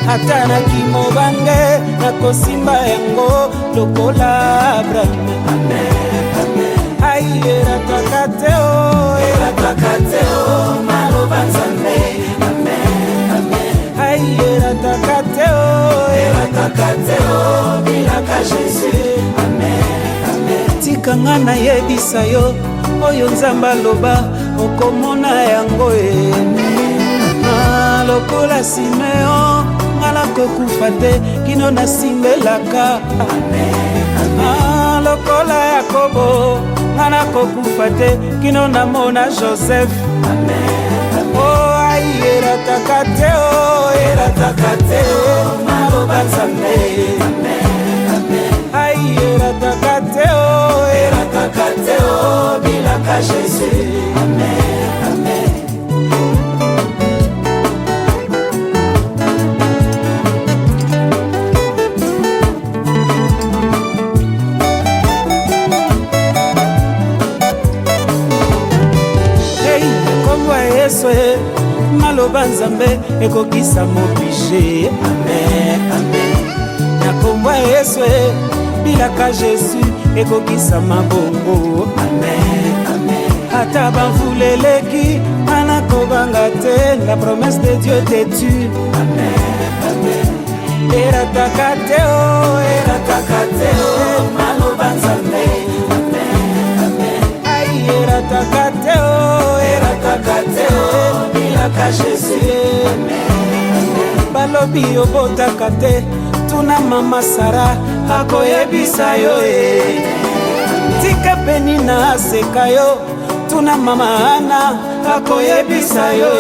Ata nakimobange nakosimba yango lokola Abraham. Amen, amen. Ay, eratakateo, maloba Nzambe. Amen, amen. Ay, eratakateo, bilaka Jésus. Amen, amen. Tikanga na yebisa yo oyo Nzambe aloba okomona yango lokola Simeon ngala kokufa te kino nasimbelaka. Lokola Yakobo ngala kokufa te kino namona Joseph. Oh, ay, eratakateo, maloba Nzambe. Ay, eratakateo, bilaka Jésus. Amen, amen. Yesu maloba Nzambe ekokisa m'oblige. Amen, amen. Nakombwa Yesu bilaka Jésus ekokisa mabongo. Amen, amen. Ata bamvuleleki anakobanga te, la promesse de Dieu te tue. Amen, amen. Eratakateo, maloba Nzambe. Amen, amen. Ay, eratakateo, bilaka Jésus. Amen. Balobi obotaka te tuna mama Sara akoyebisa yo. Tika Penina aseka yo tuna mama Ana akoyebisa yo.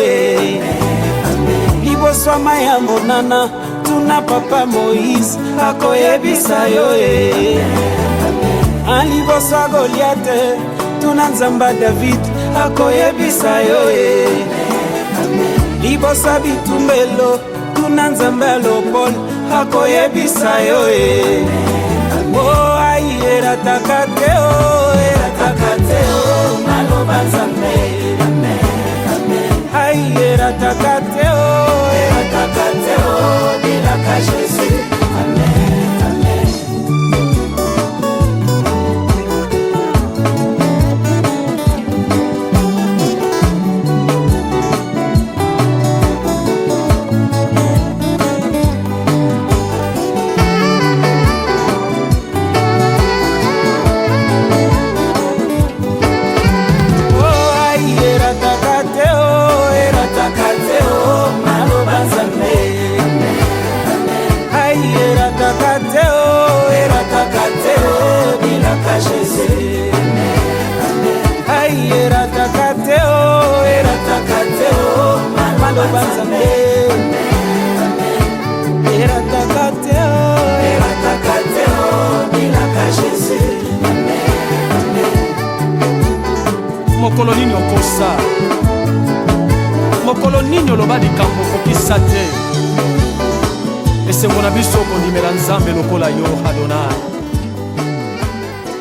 Liboso maya monana tuna papa Moïse akoyebisa yo. Liboso Goliath tuna Nzamba David akoyebisa yo. Libosa bitumbelo tuna Nzambe Lopol akoyebisa yo. Oh, ay, eratakateo, maloba Nzambe. Ay, eratakateo, bilaka Jésus. Amen, amen. Jésus. Ay, eratakateo, maloba Nzambe. Eratakateo, bilaka Jésus. Mokolo nini okosa, mokolo nini oloba likambo okokisa te. esengo na biso kondimela nzambe lokola yo Adonai.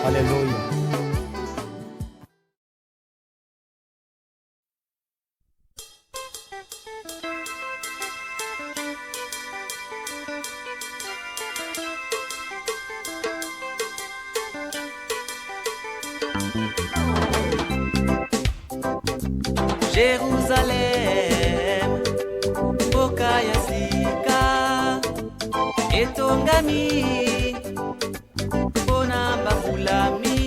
Alléluia. Jérusalem, Bokayasika, Etongami, Bona Bafulami,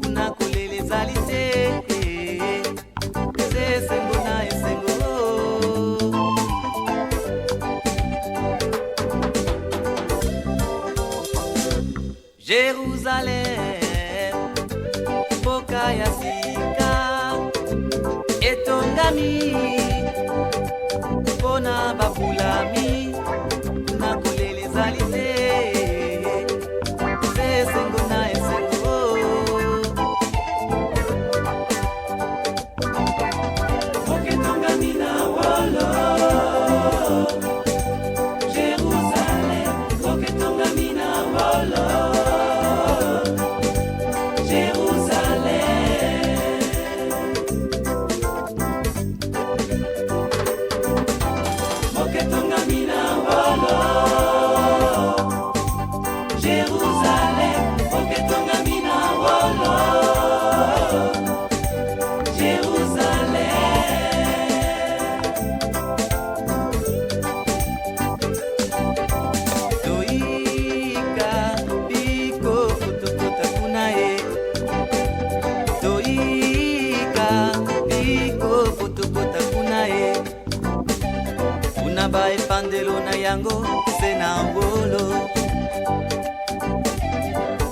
Kuna Kolele Zalite, Sesengo na Esengo. Jérusalem, Bokayasika, Etongami, Bona Bafulami, Kuna Kolele Zalite, Sesengo na Esengo. Oketongami na wolo, Jérusalem, Oketongami na wolo, Pandelo na yango sena wolo,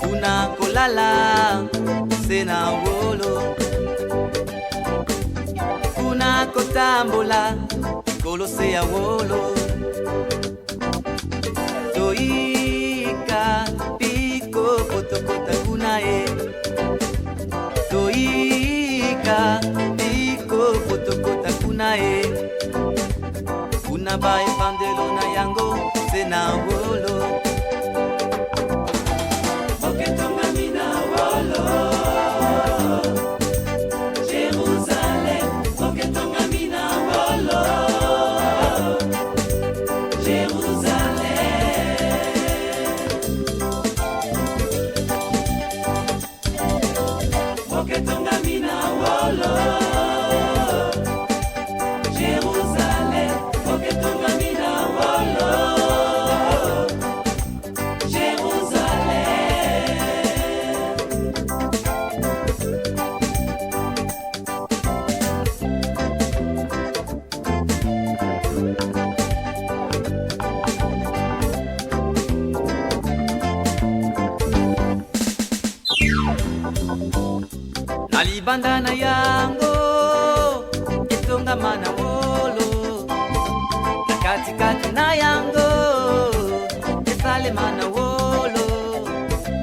kuna kolala sena wolo, kuna kotambola kolose ya wolo, toika piko potokota kuna e, toika piko potokota kuna e. Kuna bai pandelo na yango sena wolo, Oketongami na wolo, Jérusalem, Oketongami na wolo, Jérusalem, Oketongami na wolo, Jérusalem, Oketongami na wolo, Nalibanda na yango etongama na wolo, na katikati na yango esalema na wolo,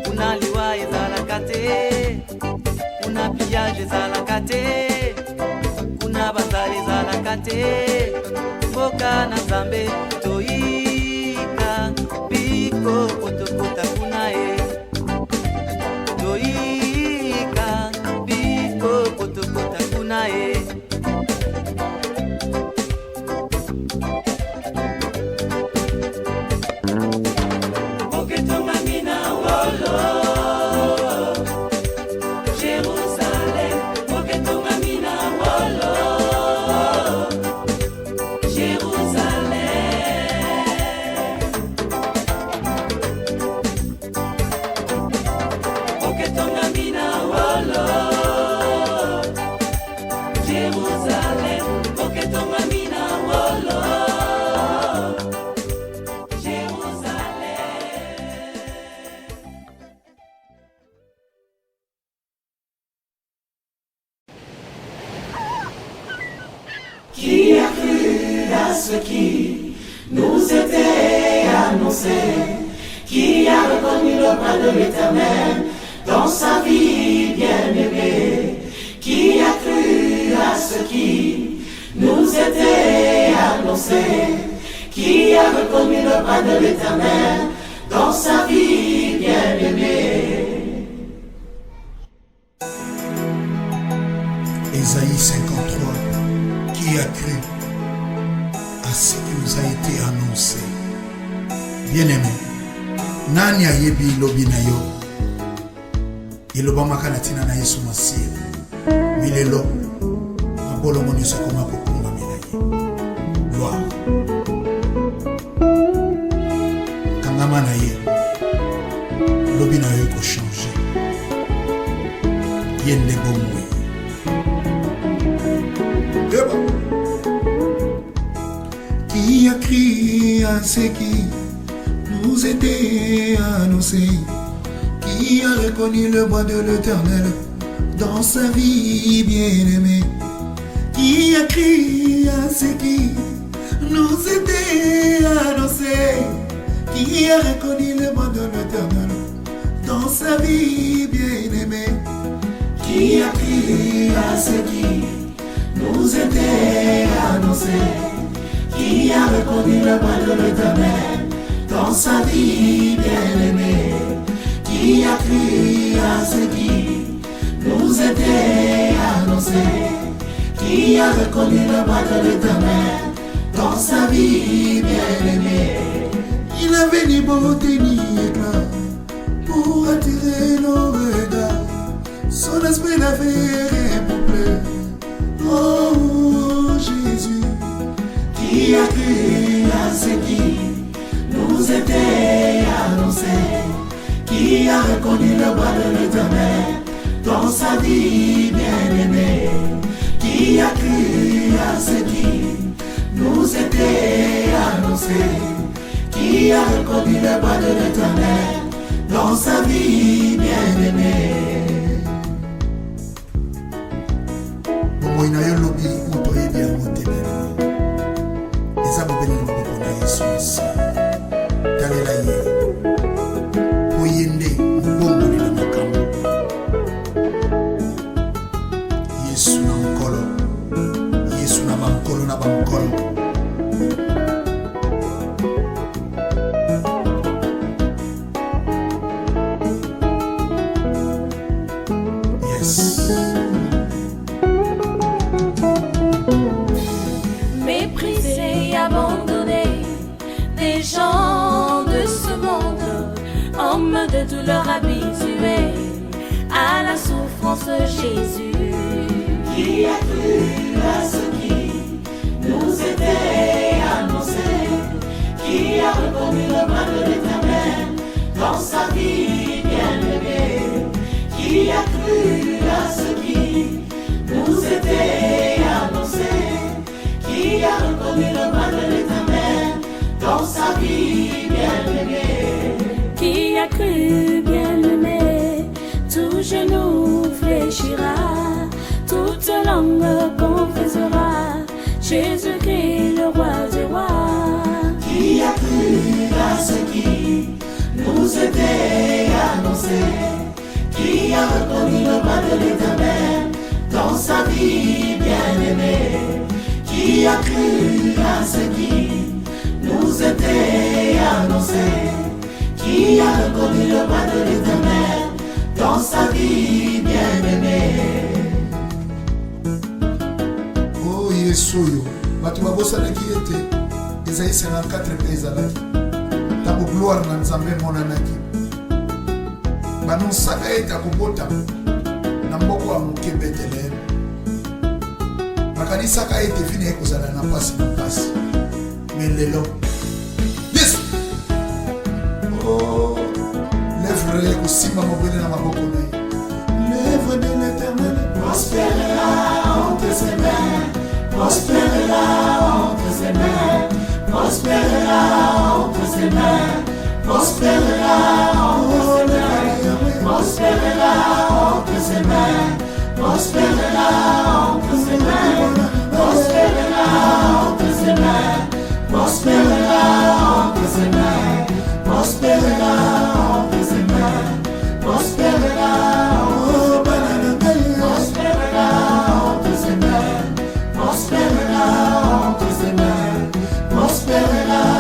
kuna liwa ezalaka te, kuna pillage ezalaka te, kuna bazali ezalaka te, mboka na Nzambe toyika biko potokota kuna e, toyika biko potokota kuna e. Oketongami na wolo, Jérusalem, Oketongami na wolo, Jérusalem, Oketongami na wolo, Jérusalem, Oketongami na wolo, Qui a cru à ce qui nous était annoncé, qui a reconnu le bras de l'Éternel dans sa vie bien-aimée, qui a cru à ce qui nous était annoncé, qui a reconnu le bras de l'Éternel dans sa vie bien-aimée. Ésaïe 53, qui a cru à ce qui nous a été annoncé. Bien-aimé, nani ayebi lobi na yo ilobamaka na tina na Yesu Masiya milelo mabolongo nyonso ekoma kokungamela ye. Gloire kangama na ye lobi na yo ekochange ye nde bomoi. Qui a crié à ce qui nous était annoncé, qui a reconnu le bras de l'Éternel dans sa vie bien-aimée, qui a crié à ce qui nous était annoncé, qui a reconnu le bras de l'Éternel dans sa vie bien-aimée, qui a crié à ce qui nous était annoncé, qui a reconnu le bras de l'Éternel dans sa vie bien-aimée, qui a cru à ce qui nous était annoncé, qui a reconnu le bras de l'Éternel dans sa vie bien-aimée. Il avait ni beauté ni éclat pour attirer nos regards, son esprit l'avait repeuplé. Oh Jésus, qui a cru à ce qui nous était annoncé, qui a reconnu le bras de l'Éternel dans sa vie bien-aimée, qui a cru à ce qui nous était annoncé, qui a reconnu le bras de l'Éternel dans sa vie bien-aimée. Bomoi na yo lobi moto yebi yango te bien-aimé. Eza mobeli loboko na Yesu Masiya. Talela ye po ye nde mobongoli na makambo. Yesu na nkolo, Yesu na bankolo na bankolo. Yes. Méprisé, abandonné, des gens de ce monde, hommes de douleur habitués à la souffrance de Jésus. Qui a cru à ce qui nous était annoncé, qui a reconnu le bras de l'Éternel dans sa vie bien-aimée, qui a cru à ce qui nous était annoncé, qui a reconnu le bras de l'Éternel dans sa vie bien-aimée, Qui a cru, bien-aimé, tout genou fléchira, toute langue confessera, Jésus-Christ le roi des rois. Qui a cru à ce qui nous était annoncé, qui a reconnu le bras de l'Éternel dans sa vie bien-aimée, qui a cru à ce qui nous était annoncé, qui a reconnu le bras de l'Éternel dans sa vie bien-aimée. Oh Yesu yo, bato babosanaki ete Esaïe 54 mpe ezalaki ntango gloire na Nzambe emonanaki, banonsaka ete akobotama na mboka ya moke Betelehem, bakanisaka ete vino ekozala na mpasi na mpasi. Me lelo yesu lèvre ekosimba mobele na maboko na ye. Lèvre de l'Éternel prospérera entre ses mains, prospérera entre ses mains, prospérera entre ses mains, prospérera entre ses mains, prospérera entre ses mains, prospérera entre ses mains, prospérera entre ses mains, prospérera entre ses mains, prospérera entre ses mains, prospérera entre ses mains, prospérera entre ses mains, prospérera.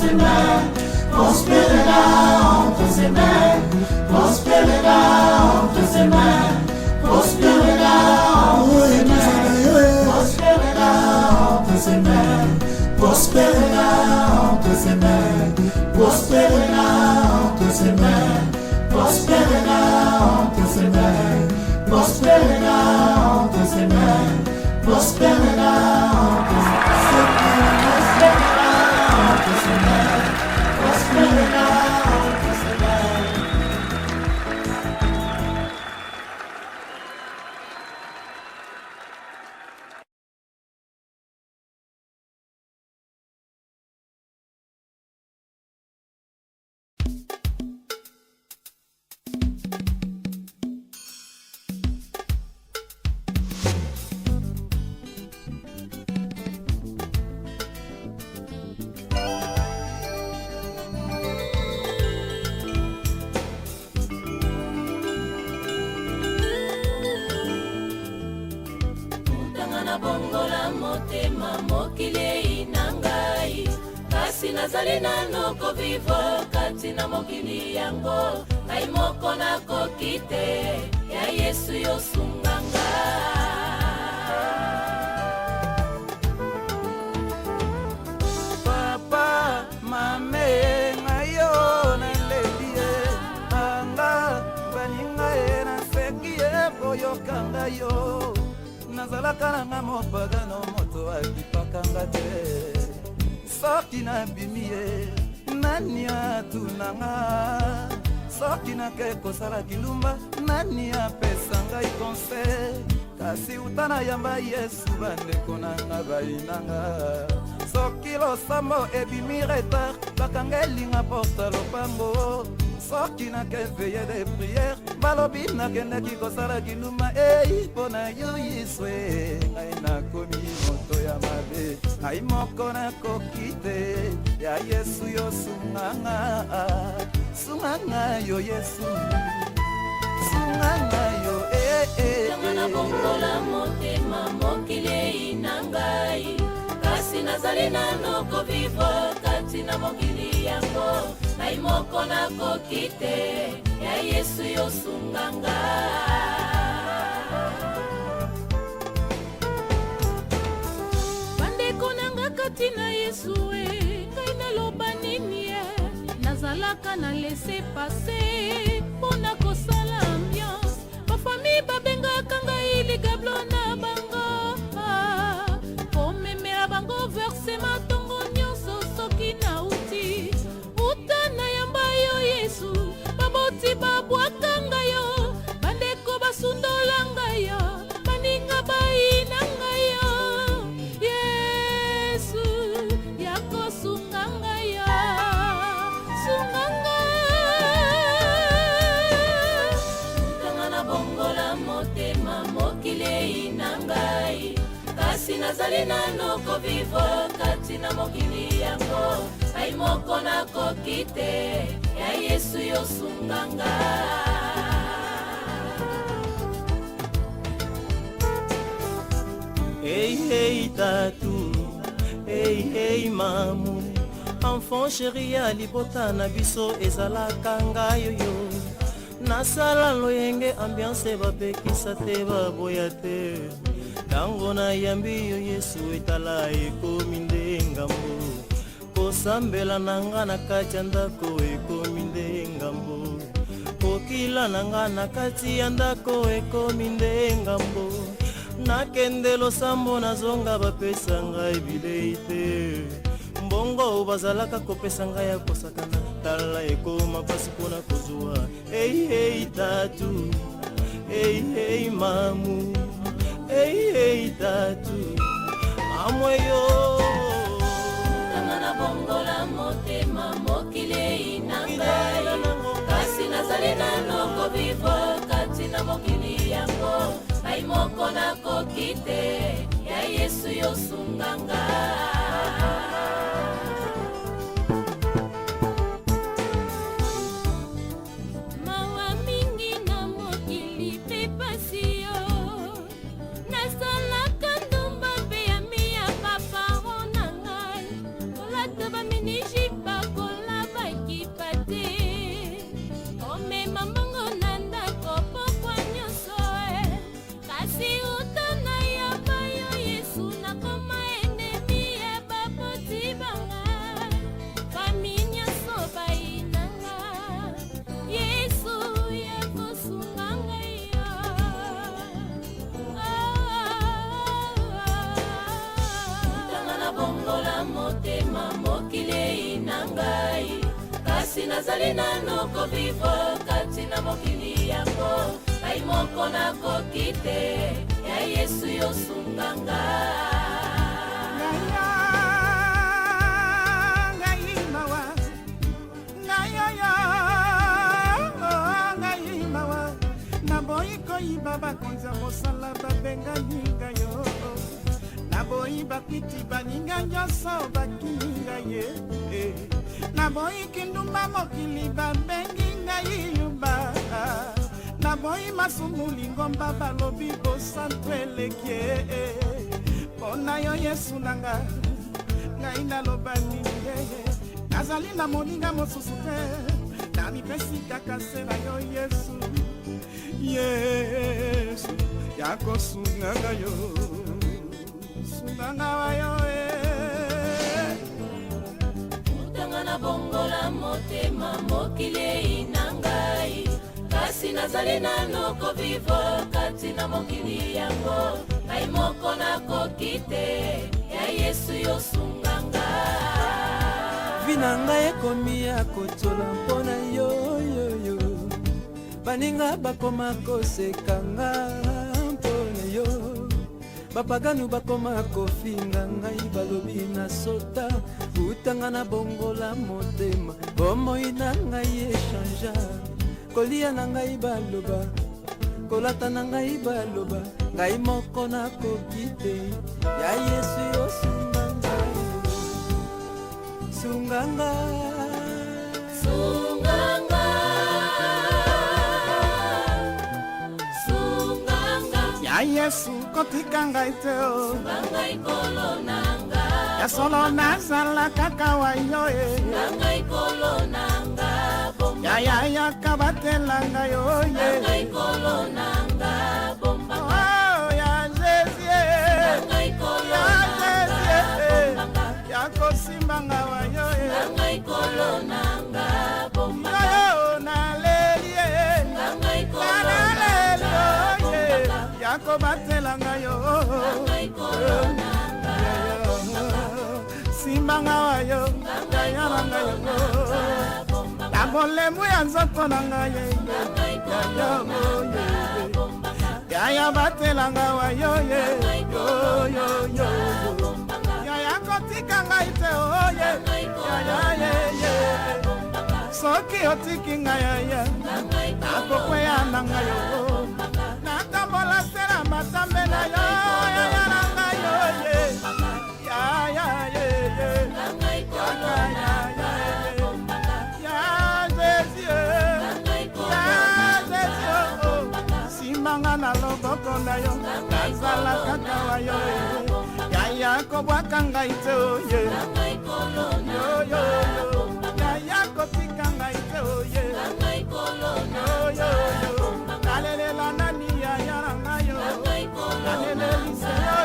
ses mains, prospérera entre ses mains, prospérera entre ses mains, prospérera entre ses mains, prospérera entre ses mains, prospérera entre ses mains, prospérera entre ses mains, prospérera entre ses mains, prospérera entre ses mains, prospérera entre ses mains, prospérera entre ses mains. bongola motema mokili na ngai kasi nazali nano kovivre kati na mokili yango ngai moko nakoki te ya Yesu yosunga papa mame ngayo nalelie anga baninga na sekie boyokanga yo nazalaka nanga mopagano moto akipakanga te soki nabimi ye nani atunanga soki nake kosala kilumba nani apesa ngai conseil kasi utana yamba Yesu bandeko nanga bainanga soki losambo ebimi retard bakangelinga porta lopango soki nake veye de priere balobi nakendaki kosala kiluma mpo na yo yiswe ngai nakomi moto ya mabe ngai moko nakoki te ya Yesu yo sunganga yo Yesu sunganga yo Tangana bongola motema mokili na ngai kasi nazali nano kovivre kati na mokili yango ngai moko nakoki te ya Yesu yo sunganga bandeko nanga kati na Yesu ngai naloba nini nazalaka na laisser passer mpona kosala ambiance bafamille babengaka ngai ligablo na bango komemela bango versema ntongo nyonso soki nauti uta na yamba yo Yesu baboti babwaka ngai yo bandeko basundola ngai yo baninga bayina ngai yo Yesu yakosunga ngai yo sunganga tangana bongola motema mokili na ngai kasi nazali nano kovivre kati na mokili yango ngai moko nakoki te ya Yesu yo sunganga Hey hey tatu, hey hey mamu enfant chéri ya libota na biso ezalaka ngai yo nasala loyenge ambiance bapekisa te baboya te ntango nayambi yo Yesu etala ekomi nde ngambo kosambela nanga na kati ya ndako ekomi nde ngambo kokila nanga na kati ya ndako ekomi nde ngambo nakende losambo nazonga bapesa ngai bilei te mbongo bazalaka kopesa ngai ya kosakana tala ekoma pasi mpona kozwa hey hey tatu hey hey mamu hey hey tatu amweyo tangana bongola motema mokili na ngai kasi nazali nano kovivre kati na mokili yango ngai moko nakoki te ya Yesu yo sunganga mawa mingi na mokili mpe pasi yo nasalaka ndumba mpe ya miya baparo na ngai kolata baminijipa nazali nano kovivre kati na mokili yango ngai moko nakoki te ya Yesu yosunganga ngai mawa naboyi koyiba bakonza mosala babengani ngai yo naboyi bakwiti baninga nyonso bakininga ye naboyi kindumba mokili babengi ngai yumba naboyi masumu lingomba balobi bosantu eleki mpona yo Yesu nanga ngai naloba nini nazali na moninga mosusu te namipesi kaka se na yo Yesu Yesu yakosunganga yo sunganga wa yo mutanga na bongola motema mokili inangai kasi nazali nano kovivre kati na mokili yango ngai moko nakoki te ya Yesu yosunganga vina ngai ekomi ya kotola mpona yo baninga bakoma kosekanga mpona yo bapaganu bakoma kofinga ngai balobi na sota utanga na bongola motema bomoi na ngai echangea kolia na ngai baloba kolata na ngai baloba ngai moko nakoki te ya Yesu yosunganga sunganga sunganga ya Yesu kotika ngai te sunganga ikolo nanga ya solo nazala kaka wa yo sunganga ikolo nanga bomba ya kabatela ngai yo sunganga ikolo nanga bomba ya Jésus sunganga ikolo nanga bomba ya kosimbanga wa yo sunganga ikolo nanga bomba yo naleli sunganga ikolo nanga yakobatela ngai yo simbanga wa yo yayana ngai yo na bolemu ya nzoto na ngai yaya batela ngai wa yo yaya kotika ngai te oye soki otiki ngai yaya nakokweya na ngai yo natambola se na matambe na yo yaya na ngai yo simbanga na loboko na yo nazala kaka wa yo yaya kobwaka ngai te oye yaya kotika ngai te oye nalelela nani yaya na ngai yo nalelelise yo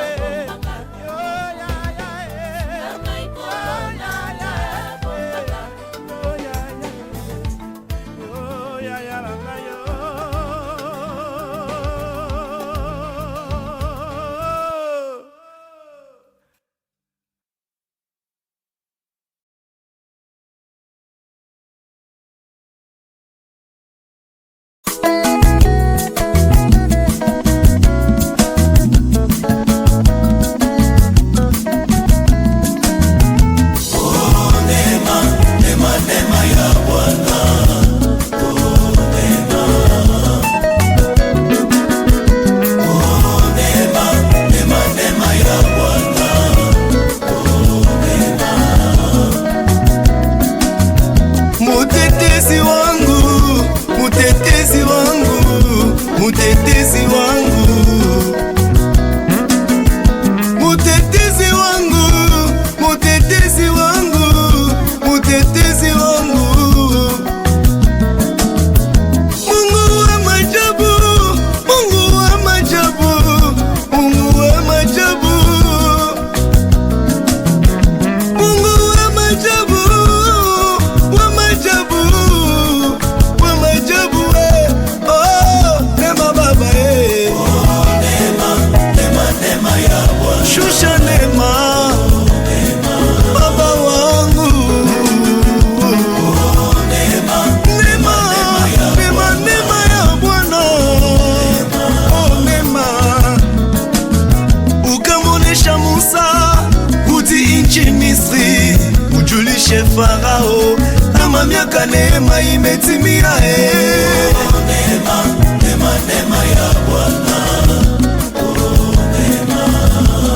Nema miaka neema imetimia. Neema ya Bwana.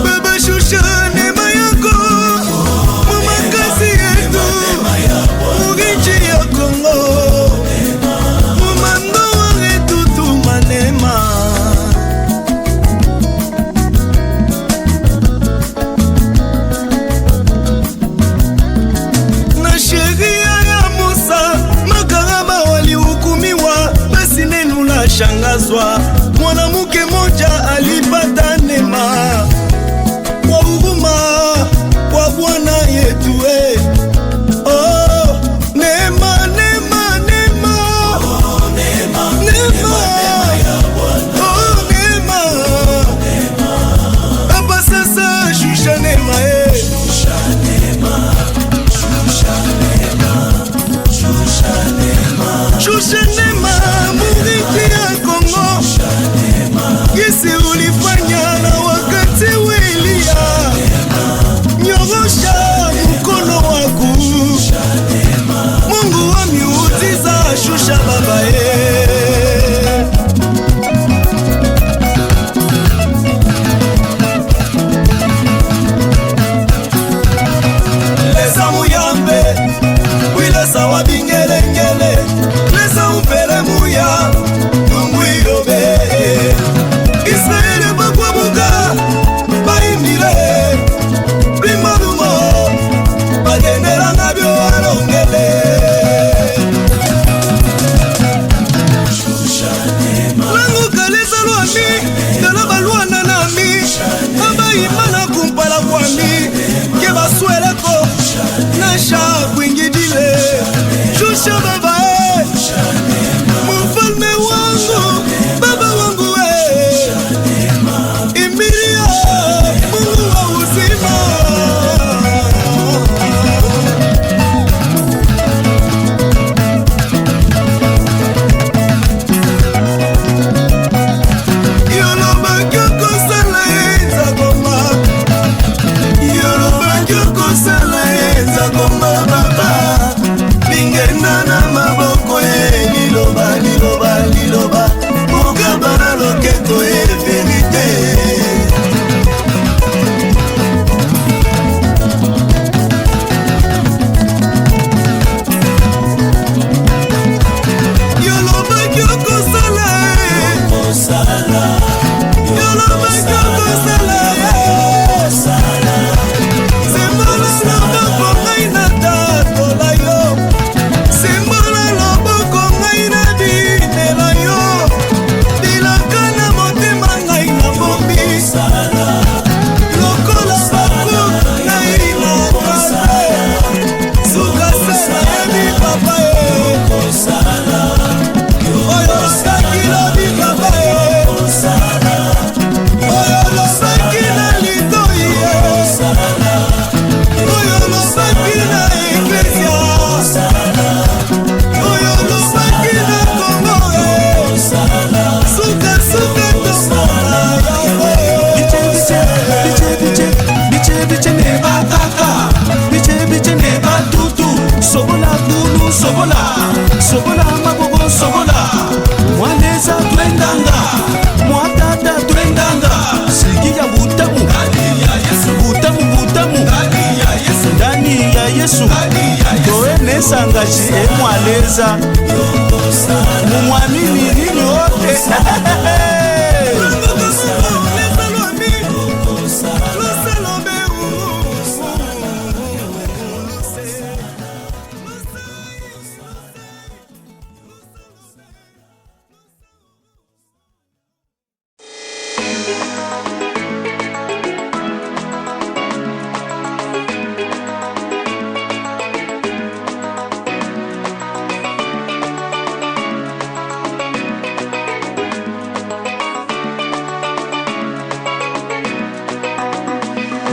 Baba shusha neema yako mumakazi yetu muginchi ya Kongo mumandoa yetu tuma neema. Na sheria ya Musa makaraba walihukumiwa, basi neno la shangazwa, mwanamke moja alipata neema kwa huruma kwa Bwana yetu. Oh, neema, neema, neema. Oh, neema, neema ya Bwana. Oh, neema. Hapa sasa shusha neema, shusha neema, shusha neema, shusha neema, shusha neema murithi ya Kongo. Gisi ulifanya na wakati wa Elia, nyorosha mkono wako. Mungu wa miujiza, shusha baba lesa muyambe wilesa wabingelengele lesa upele muya nungwiyobe Israeli bakwabuka baimile bimalumo bagendera nabyo alongele langu kalisa lwami ngala balwana nami abayimana kumpala kwami ke basweleko nasha kwingidile shusha baba mfalme wangu baba wangu imbiria Mungu wa uzima. Yoloba kyoko sala enza goma, yoloba kyoko sala enza goma baba, bingena na maboko liloba liloba liloba, mugabana loketo verite. Yoloba kyoko sala yoloba kyoko sala sembola loboko ngai na tatola yo, sembola loboko ngai na dinela yo, dilaka na motema ngai na bombi lokola baku ngai na kase suka sala yebi papa oyo saki lobi papa oyo lobaki na litoi oyo lobaki na eklesia oyo lobaki na Kongo suka tomona biche ne bakaka biche ne batutu sobola bulu sobola maboko sobola mwaneza twendanga mwatata twendanga siki ya butamu ndani ya Yesu toenesangaji emwaleza mumwamini nini wote.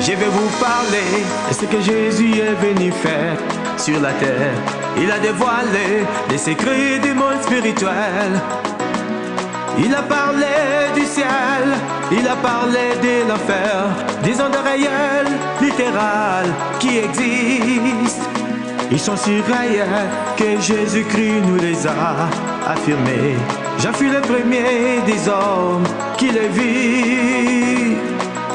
Je vais vous parler de ce que Jésus est venu faire sur la terre. Il a dévoilé les secrets du monde spirituel. Il a parlé du ciel, il a parlé de l'enfer, des ondes réelles, littérales qui existent. Ils sont si réels que Jésus-Christ nous les a affirmés. J'en fus le premier des hommes qui les vit.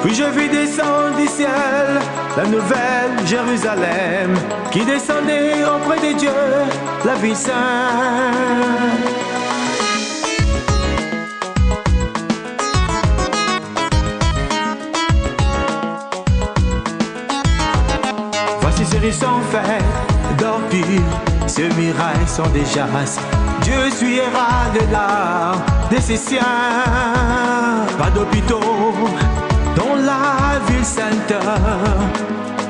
Puis je vis descendre du ciel la nouvelle Jérusalem qui descendait auprès de Dieu, la ville sainte. Voici ces rues sont faites d'or pur, ces murailles sont des jasses. Dieu essuiera les larmes de ses siens. Pas d'hôpitaux dans la ville sainte,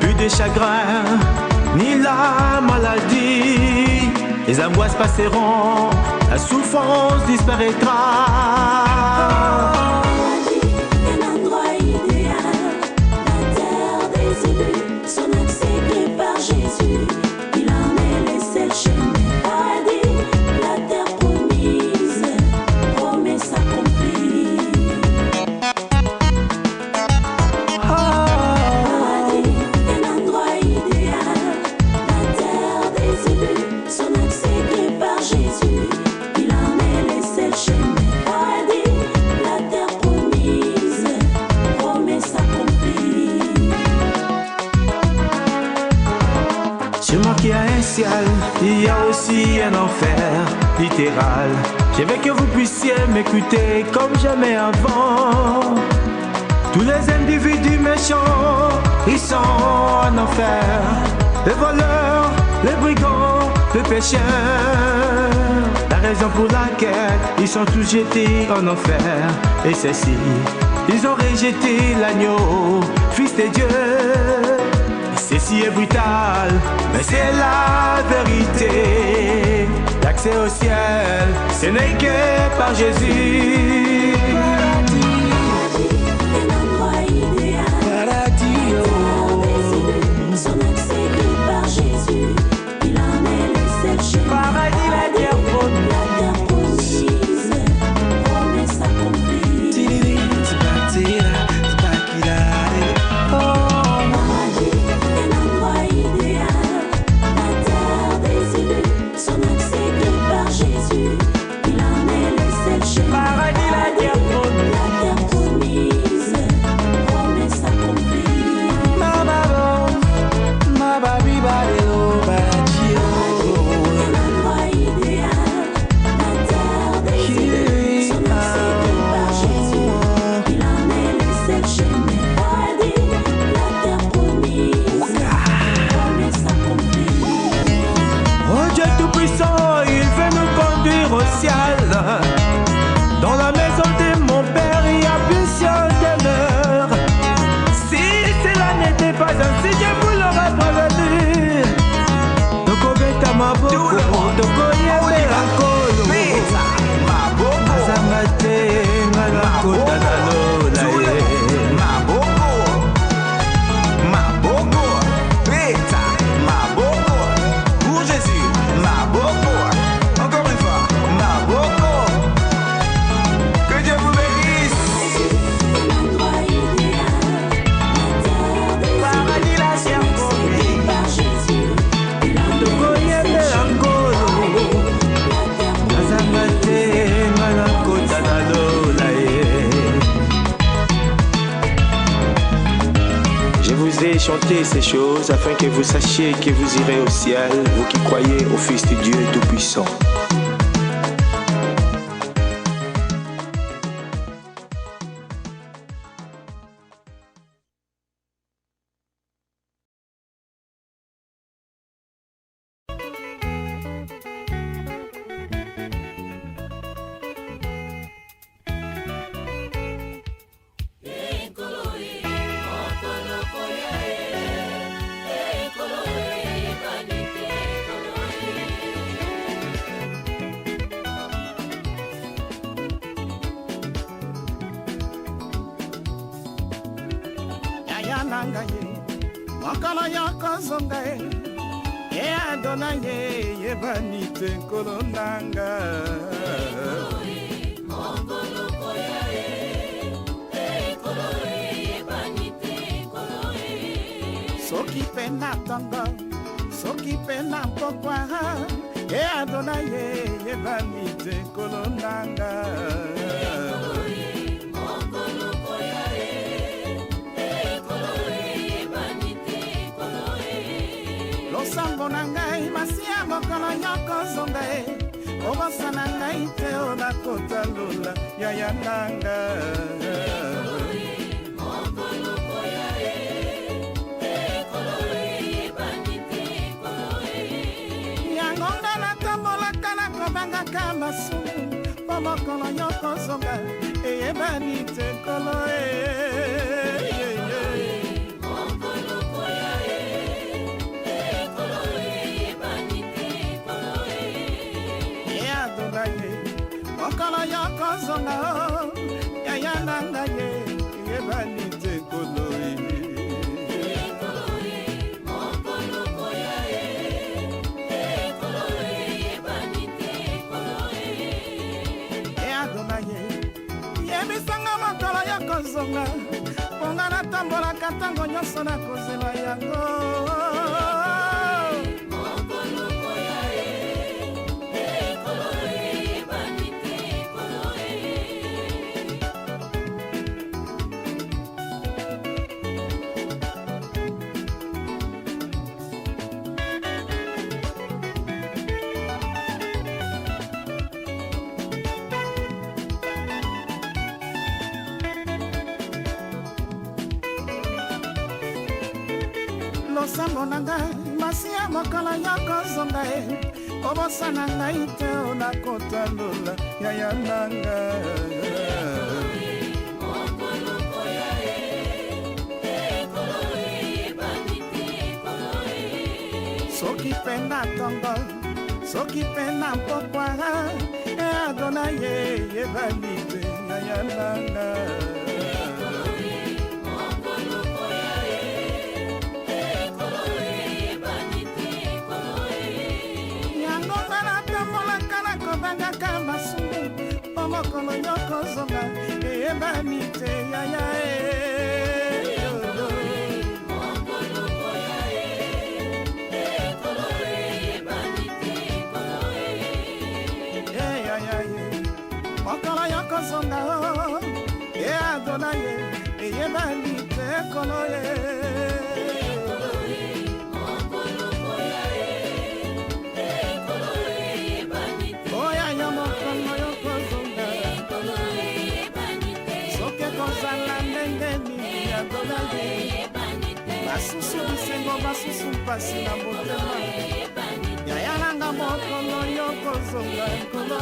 plus de chagrin ni la maladie. Les angoisses passeront, la souffrance disparaîtra. Un endroit idéal, la terre des élus, son accès créé par Jésus. Il en est le seul chemin. Paradis, la terre promise, promesse accomplie. Paradis, un endroit idéal, la terre des élus, son accès créé par Jésus. Il en est le seul chemin. Paradis, la terre promise, promesse accomplie. Sûrement qu'il y a un ciel, il y a aussi un enfer littéral. Je veux que vous puissiez m'écouter comme jamais avant. Tous les individus méchants, ils sont en enfer. Les voleurs, les brigands, les pécheurs. La raison pour laquelle ils sont tous jetés en enfer. Et ceci, ils ont rejeté l'agneau, fils de Dieu. Ceci est brutal, mais c'est la vérité. L'accès au ciel, ce n'est que par Jésus. Un endroit idéal, la terre des élus, son accès créé par Jésus. Il en est le seul chemin. Paradis, la terre promise. La terre promise, promesse accomplie. Dans la maison de mon père, il y a plusieurs demeures. Si cela n'était pas ainsi, je vous l'aurais prévenu. Toko beta maboko, toko yebe akolo. Mazamate, malakota na lola. Maboko, beta, maboko. Pour Jésus, maboko. Encore une fois, maboko. Que Dieu vous bénisse. Paradis, la terre promise. Toko yebe akolo. Mazamate, malakota na lola. Je vous ai chanté ces choses afin que vous sachiez que vous irez au ciel, vous qui croyez au Fils de Dieu Tout-Puissant. Makala ya kozonga e adona ye banite kolonanga soki pena tanga soki soki mpe na mpokwa e adona ye yebani te nkolo nanga losambo na ngai masiya mokolo nyoko zonga e obosa na ngai te onakota lola yaya nanga yango nga natambolaka nakobangaka masumu po mokolo nyoko zonga eyebani te nkolo mokolo yoko zonga yaya nanga ye yebani te nkolo eadona ye yebisanga mokolo yoko zonga mponga natambolaka ntango nyonso nakozela yango losambo na ngai masiya mokolo yoko zonga e obosa na ngai te onakota lola yaya nanga soki mpe na tongo soki mpe na mpokwa e adona ye yebani te yaya nanga kobangaka masumu po mokolo nyoko zonga eyebani te yaya mokolo yoko zonga eadona ye eyebani te kolo kozala ndenge nini yadona ye basusu bisengo basusu mpasi na motema yayalanga mokolo yo kozonga nkolo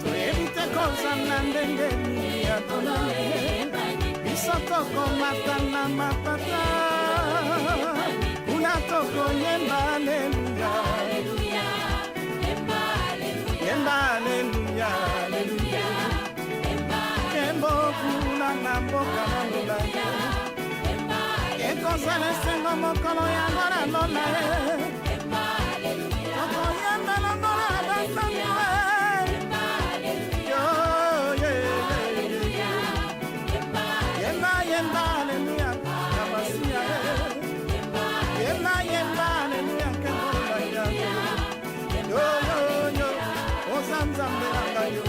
toyebi te kozala ndenge nini yadona ye biso tokomata na mapata kuna tokoyemba aleluya yemba aleluya aleluya mbokuna na mboka na lola ekozala esengo mokolo yango na lola okoyemba longola basami yemba yemba aleluya na masiya yemba yemba aleluya kekola yango yo ozanzambe nanga yo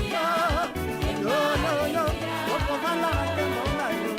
yo okovala nkembo na yo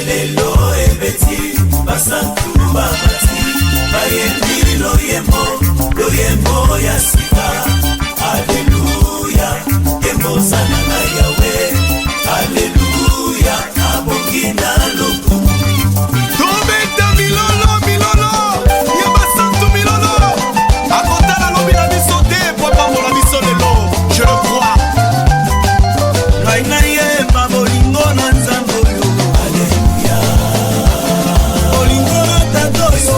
lelo ebeti basantu babati bayembi loyembo ya sika. Alleluia embosana na yawe. Alleluia abongina loku. Tobeta milolo ya basantu milolo akotala lobi na biso te po pambola biso lelo. Je le crois. Ngai na yemba bolingo na nzambe oyo. Alleluia bolingo na tato yo.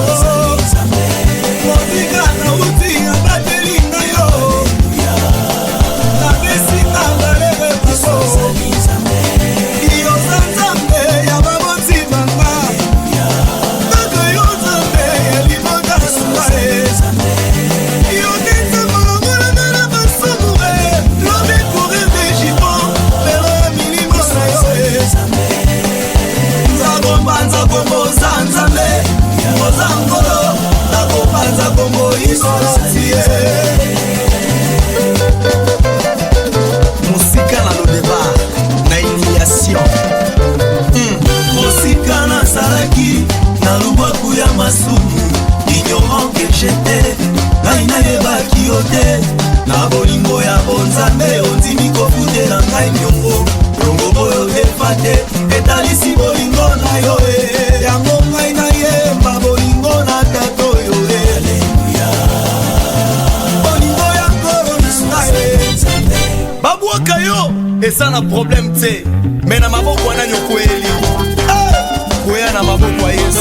Mobika na uti ya bateli na yo. Na besika ngalebe biso. Iyo za nzambe ya baboti banga. Naka yo nzambe ya libota sumae. Iyo nita molongola na basomure. Lobe kure bejipo. Pero milimo na yo. Nzakombanza kombo za nzambe. Moza ngolo. Nakopanza kombo isolatiye. Musika na lodeba na initiation. Musika na saraki na lubaku ya masumu. Ignorant que j'étais ngai nayebaki yo te. Na bolingo ya bonzambe ondimi kofutela ngai nyongo. Longo oyo efa te etalisi bolingo na yo e. Yango ngai nayemba bolingo na tato yo e. Bolingo ya nkolo na ngai e. Babwaka yo eza na problème te. Me na maboko wana nyokweli kweya na maboko ya Yesu.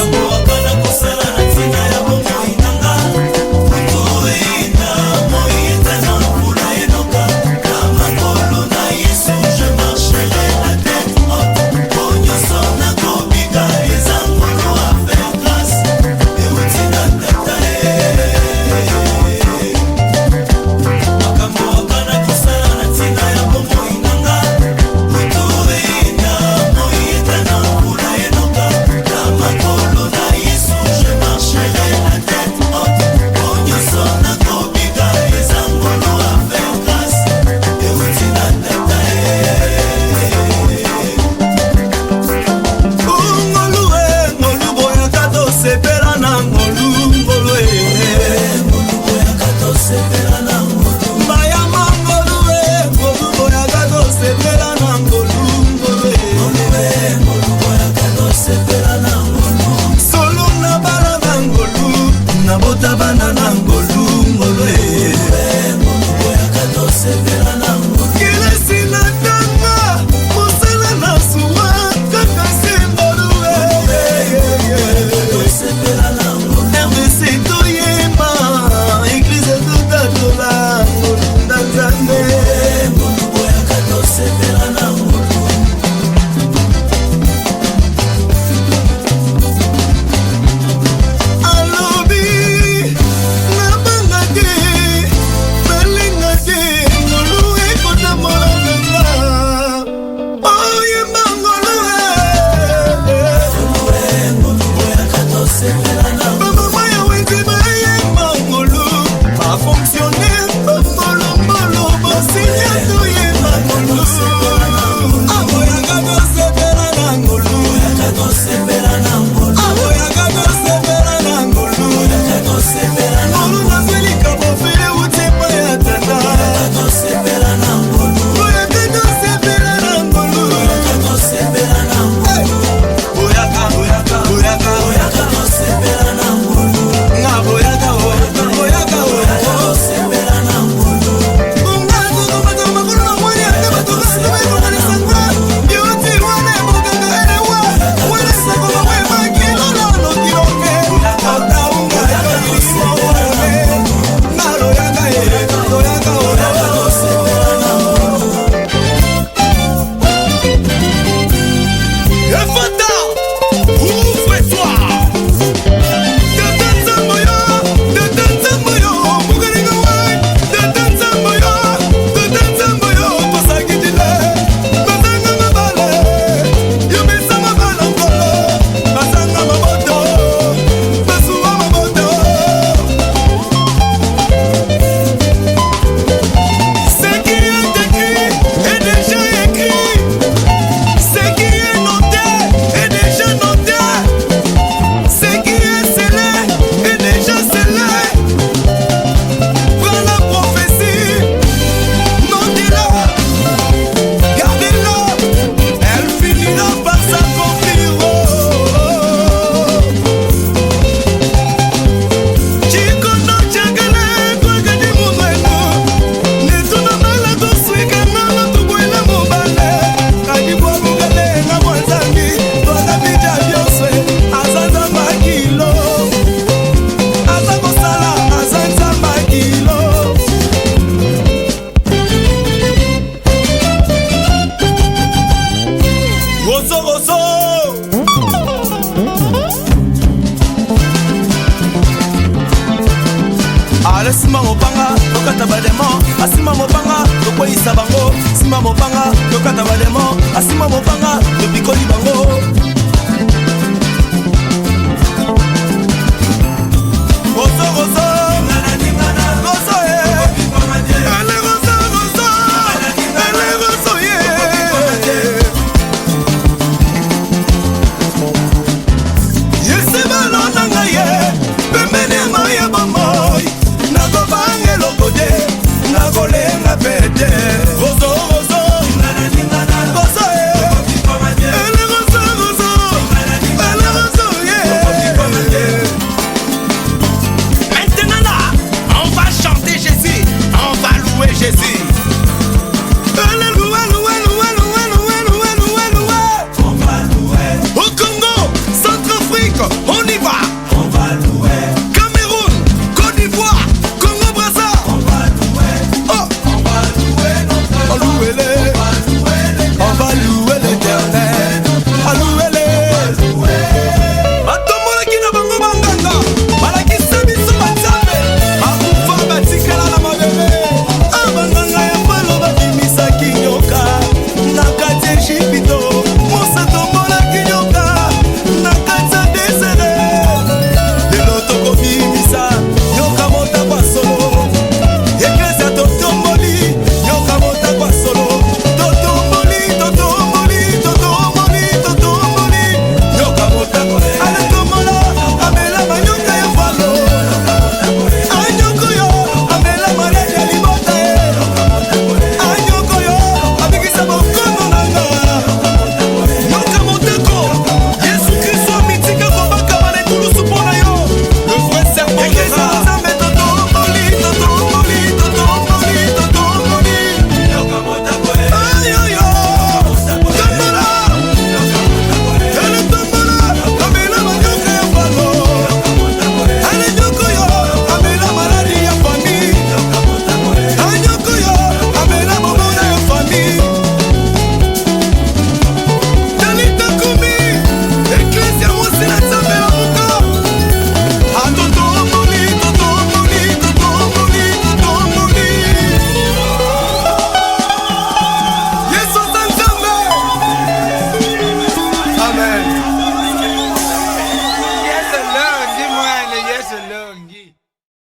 Ale sima mopanga tokata bademo asima mopanga tokweyisa bango sima mopanga tokata bademo asima mopanga